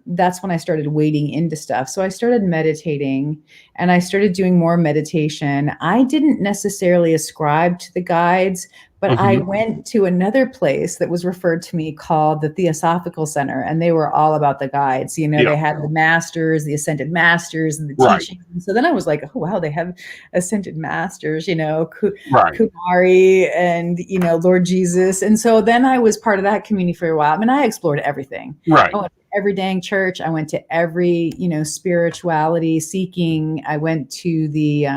that's when I started wading into stuff. So I started meditating and I started doing more meditation. I didn't necessarily ascribe to the guides, but I went to another place that was referred to me called the Theosophical Center, and they were all about the guides. You know, they had the masters, the ascended masters, and the teachings. And so then I was like, oh, wow, they have ascended masters, you know, Kumari and, you know, Lord Jesus. And so then I was part of that community for a while. I mean, I explored everything. Right. I went to every dang church. I went to every, you know, spirituality seeking. I went to the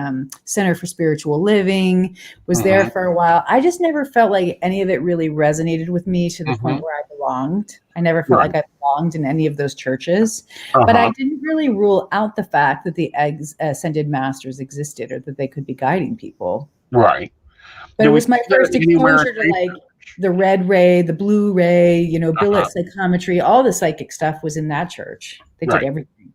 Center for Spiritual Living, was there for a while. I just never felt like any of it really resonated with me to the point where I belonged. I never felt like I belonged in any of those churches, but I didn't really rule out the fact that the ascended masters existed or that they could be guiding people. Right. But it was my first exposure to like the red ray, the blue ray, you know, billet psychometry, all the psychic stuff was in that church. They did everything.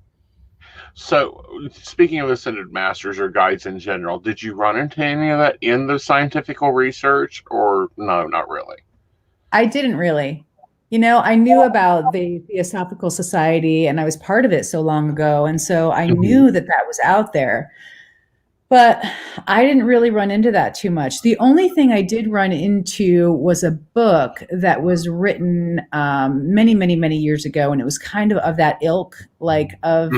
So, speaking of ascended masters or guides in general, did you run into any of that in the scientific research, or no, not really? I didn't really. You know, I knew about the Theosophical Society and I was part of it so long ago. And so I knew that that was out there. But I didn't really run into that too much. The only thing I did run into was a book that was written many, many, many years ago. And it was kind of that ilk, like of,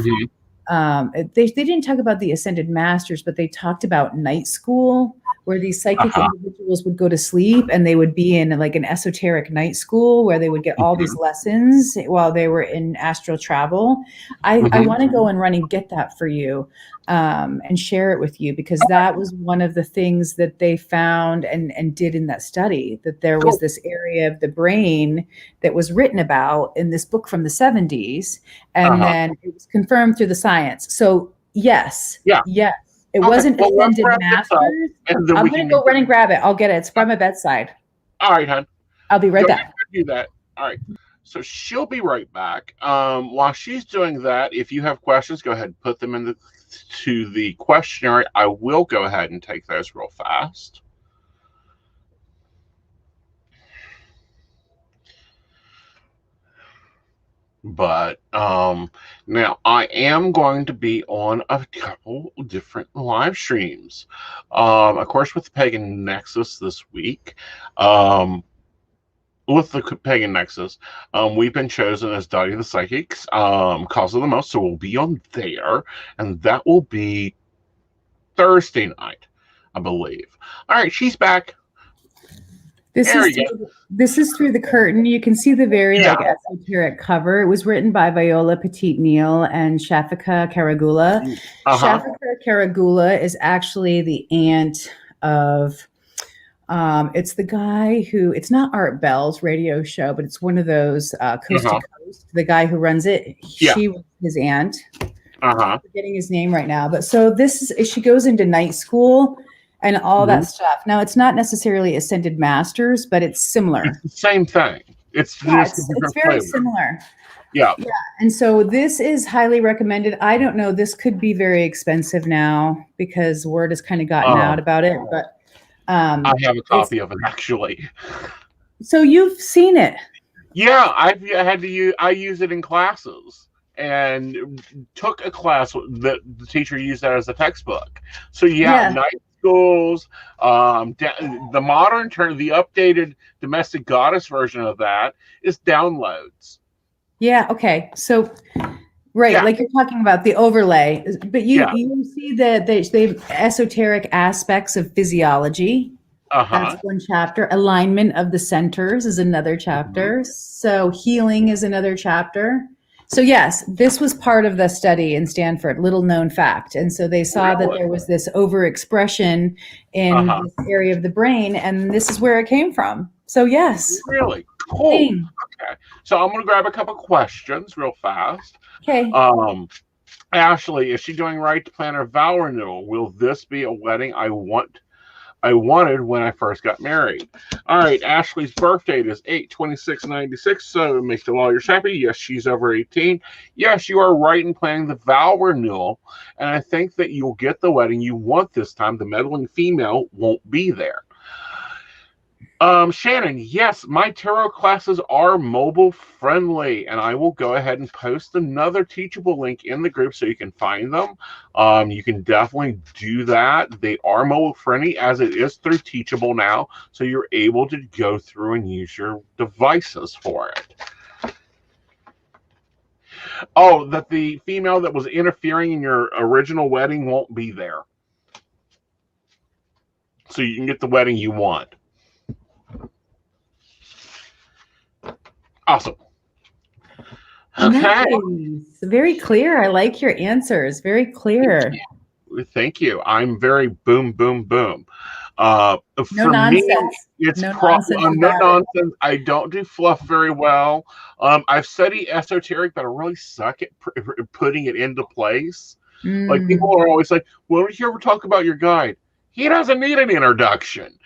they didn't talk about the ascended masters, but they talked about night school, where these psychic individuals would go to sleep and they would be in like an esoteric night school where they would get all these lessons while they were in astral travel. I want to go and run and get that for you and share it with you, because that was one of the things that they found and did in that study, that there was this area of the brain that was written about in this book from the 70s. And then it was confirmed through the science. So yes. It wasn't ascended masters. I'm going to go run and grab it. I'll get it. It's by my bedside. All right, hon. I'll be right back. Do that. All right. So she'll be right back. While she's doing that, if you have questions, go ahead and put them into the questionnaire. I will go ahead and take those real fast. But now I am going to be on a couple different live streams. Of course, with the Pagan Nexus this week. With the Pagan Nexus, we've been chosen as Daddy of the Psychics, Cause of the Most, so we'll be on there, and that will be Thursday night, I believe. All right, she's back. This is through the curtain. You can see the very like esoteric cover. It was written by Viola Petit-Neal and Shafika Karagula. Shafika Karagula is actually the aunt of it's the guy who, it's not Art Bell's radio show, but it's one of those coast to coast. The guy who runs it, she was his aunt. I'm forgetting his name right now. But so this is, she goes into night school and all that stuff. Now, it's not necessarily ascended masters, but it's similar. It's the same thing. It's very similar. Yeah. And so this is highly recommended. I don't know. This could be very expensive now because word has kind of gotten out about it. But I have a copy of it, actually. So you've seen it? Yeah, I use it in classes. And took a class that the teacher used that as a textbook. So night schools, the modern term, the updated domestic goddess version of that is downloads. Yeah. Okay. So, like you're talking about the overlay, but you see the esoteric aspects of physiology. That's one chapter. Alignment of the centers is another chapter. So healing is another chapter. So yes, this was part of the study in Stanford, little known fact. And so they saw that there was this overexpression in this area of the brain, and this is where it came from. So yes. Really? Cool. Okay. So I'm going to grab a couple questions real fast. Okay. Ashley, is she doing right to plan her vow renewal? Will this be a wedding I wanted when I first got married? All right, Ashley's birth date is 8/26/96, so make the lawyers happy. Yes, she's over 18. Yes, you are right in planning the vow renewal, and I think that you'll get the wedding you want this time. The meddling female won't be there. Shannon, yes, my tarot classes are mobile friendly, and I will go ahead and post another Teachable link in the group so you can find them. You can definitely do that. They are mobile friendly as it is through Teachable now, so you're able to go through and use your devices for it. Oh, that the female that was interfering in your original wedding won't be there. So you can get the wedding you want. Awesome. Okay. Nice. Very clear. I like your answers. Very clear. Thank you. I'm very boom, boom, boom. No for nonsense. me, it's no nonsense. nonsense. I don't do fluff very well. I've studied esoteric, but I really suck at putting it into place. Like, people are always like, well, did you ever talk about your guide? He doesn't need an introduction.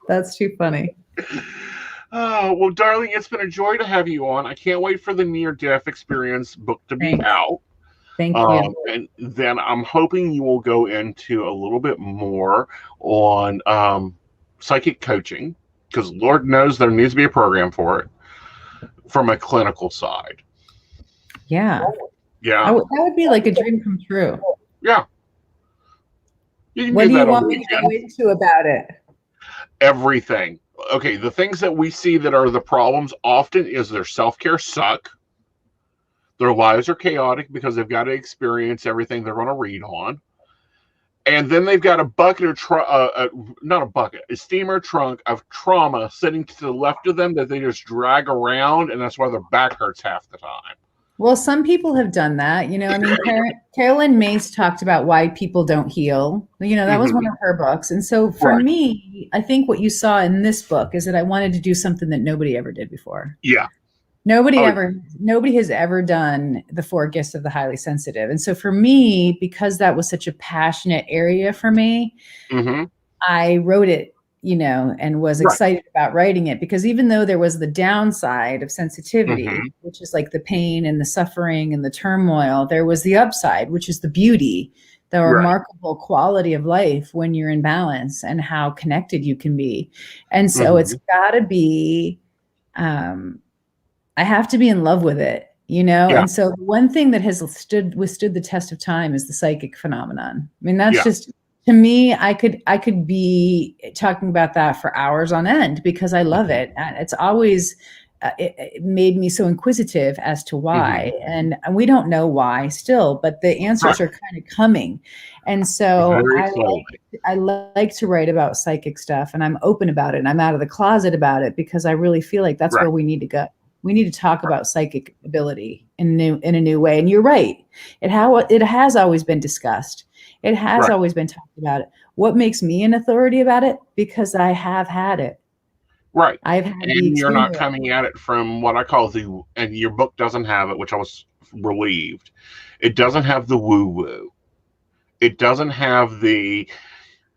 That's too funny. Oh, well, darling, it's been a joy to have you on. I can't wait for the near-death experience book to be out. Thank you. And then I'm hoping you will go into a little bit more on psychic coaching, because Lord knows there needs to be a program for it from a clinical side. Yeah. Yeah. That would be like a dream come true. Yeah. What do you want me to go into about it? Everything. Okay, the things that we see that are the problems often is their self-care suck. Their lives are chaotic because they've got to experience everything they're going to read on. And then they've got a bucket of, not a bucket, a steamer trunk of trauma sitting to the left of them that they just drag around, and that's why their back hurts half the time. Well, some people have done that. You know, I mean, Carolyn Mace talked about why people don't heal. You know, that was one of her books. And so for me, I think what you saw in this book is that I wanted to do something that nobody ever did before. Yeah. Nobody has ever done the 4 Gifts of the Highly Sensitive. And so for me, because that was such a passionate area for me, I wrote it, you know, and was excited about writing it, because even though there was the downside of sensitivity, which is like the pain and the suffering and the turmoil, there was the upside, which is the beauty, the remarkable quality of life when you're in balance and how connected you can be. And so it's got to be, I have to be in love with it, you know? And so one thing that has withstood the test of time is the psychic phenomenon. I mean, that's just, to me, I could be talking about that for hours on end because I love it. It's always, it made me so inquisitive as to why. And we don't know why still, but the answers are kind of coming. And so I like to write about psychic stuff, and I'm open about it, and I'm out of the closet about it because I really feel like that's where we need to go. We need to talk about psychic ability in a new way. And you're right. It has always been discussed. It has always been talked about it. What makes me an authority about it? Because I have had it. Right. I've had and you're not coming at it from what I call and your book doesn't have it, which I was relieved. It doesn't have the woo-woo. It doesn't have the,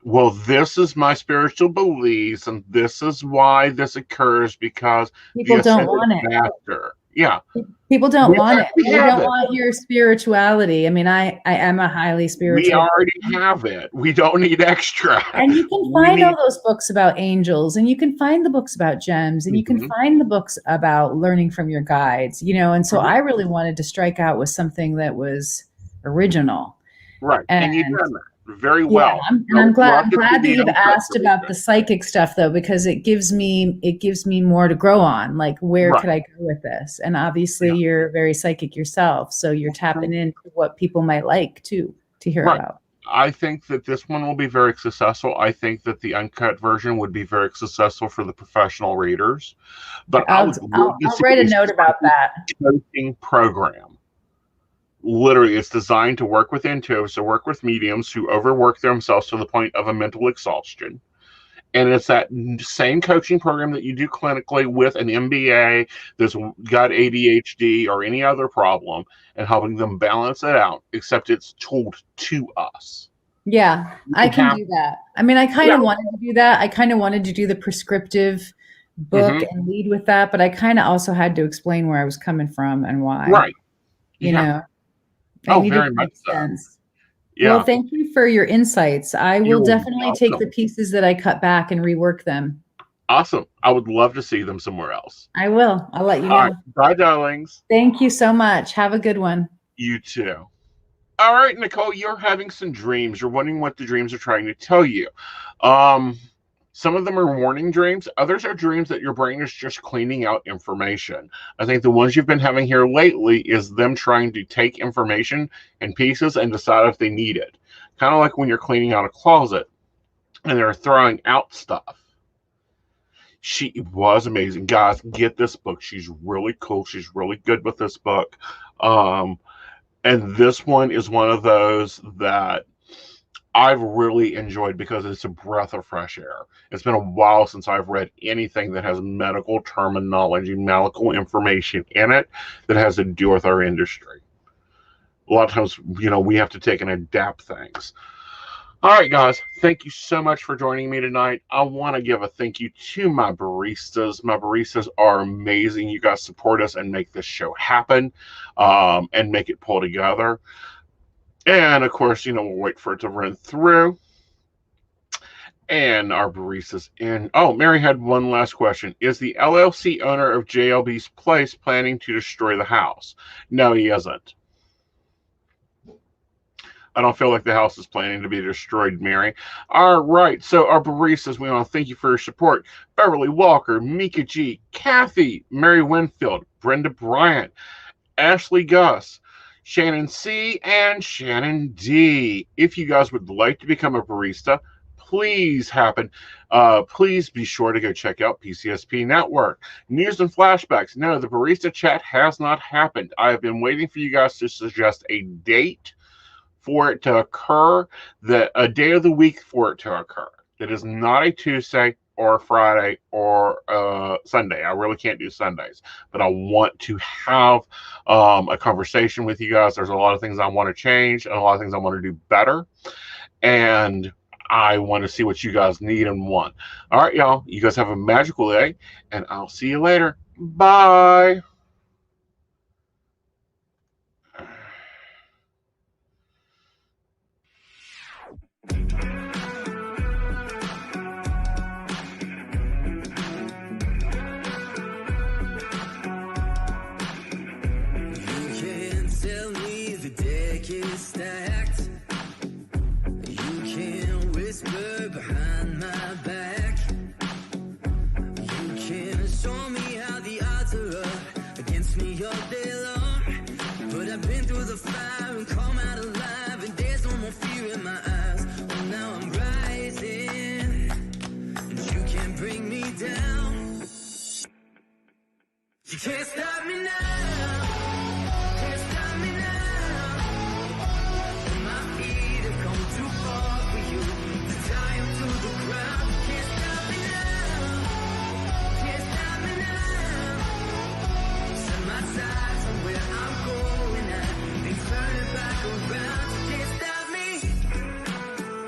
well, this is my spiritual beliefs, and this is why this occurs, because people don't want it. Master. Yeah. People don't want it. They don't want your spirituality. I mean, I am a highly spiritual. We already have it. We don't need extra. And you can find all those books about angels, and you can find the books about gems, and you can find the books about learning from your guides, you know. And so I really wanted to strike out with something that was original. Right. And you've done that very well. I'm glad that you've asked about the psychic stuff, though, because it gives me more to grow on. Like, where could I go with this? And obviously you're very psychic yourself, so you're tapping into what people might like to hear about. I think that this one will be very successful. I think that the uncut version would be very successful for the professional readers. But I'll write a note about that coaching program. Literally, it's designed to work with intuitives, to work with mediums who overwork themselves to the point of a mental exhaustion, And it's that same coaching program that you do clinically with an MBA that's got ADHD or any other problem, and helping them balance it out, except it's told to us. Yeah, I can do that. I mean, I kind of wanted to do that. I kind of wanted to do the prescriptive book and lead with that, but I kind of also had to explain where I was coming from and why. Right. You know, oh, very much so. Sense. Yeah. Well, thank you for your insights. I will definitely take welcome. the pieces that I cut back and rework them. Awesome. I would love to see them somewhere else. I will. I'll let you know. All right. Bye, darlings. Thank you so much. Have a good one. You too. All right, Nicole, you're having some dreams. You're wondering what the dreams are trying to tell you. Some of them are warning dreams. Others are dreams that your brain is just cleaning out information. I think the ones you've been having here lately is them trying to take information in pieces and decide if they need it. Kind of like when you're cleaning out a closet and they're throwing out stuff. She was amazing. Guys, get this book. She's really cool. She's really good with this book. And this one is one of those that I've really enjoyed because it's a breath of fresh air. It's been a while since I've read anything that has medical terminology, medical information in it that has to do with our industry. A lot of times, we have to take and adapt things. All right, guys, thank you so much for joining me tonight. I want to give a thank you to my baristas. My baristas are amazing. You guys support us and make this show happen and make it pull together. And, of course, we'll wait for it to run through. And our baristas in. Oh, Mary had one last question. Is the LLC owner of JLB's place planning to destroy the house? No, he isn't. I don't feel like the house is planning to be destroyed, Mary. All right. So our baristas, we want to thank you for your support. Beverly Walker, Mika G, Kathy, Mary Winfield, Brenda Bryant, Ashley Gus, Shannon C, and Shannon D. If you guys would like to become a barista, please be sure to go check out PCSP Network. News and flashbacks. No, the barista chat has not happened. I have been waiting for you guys to suggest a date for it to occur, a day of the week for it to occur. It is not a Tuesday or a Friday or a Sunday. I really can't do Sundays, but I want to have a conversation with you guys. There's a lot of things I want to change and a lot of things I want to do better. And I want to see what you guys need and want. All right, y'all. You guys have a magical day, and I'll see you later. Bye. Stacked. You can whisper behind my back. You can show me how the odds are up against me all day long. But I've been through the fire and come out alive, and there's no more fear in my eyes. Oh, now I'm rising, and you can't bring me down. You can't stop me now.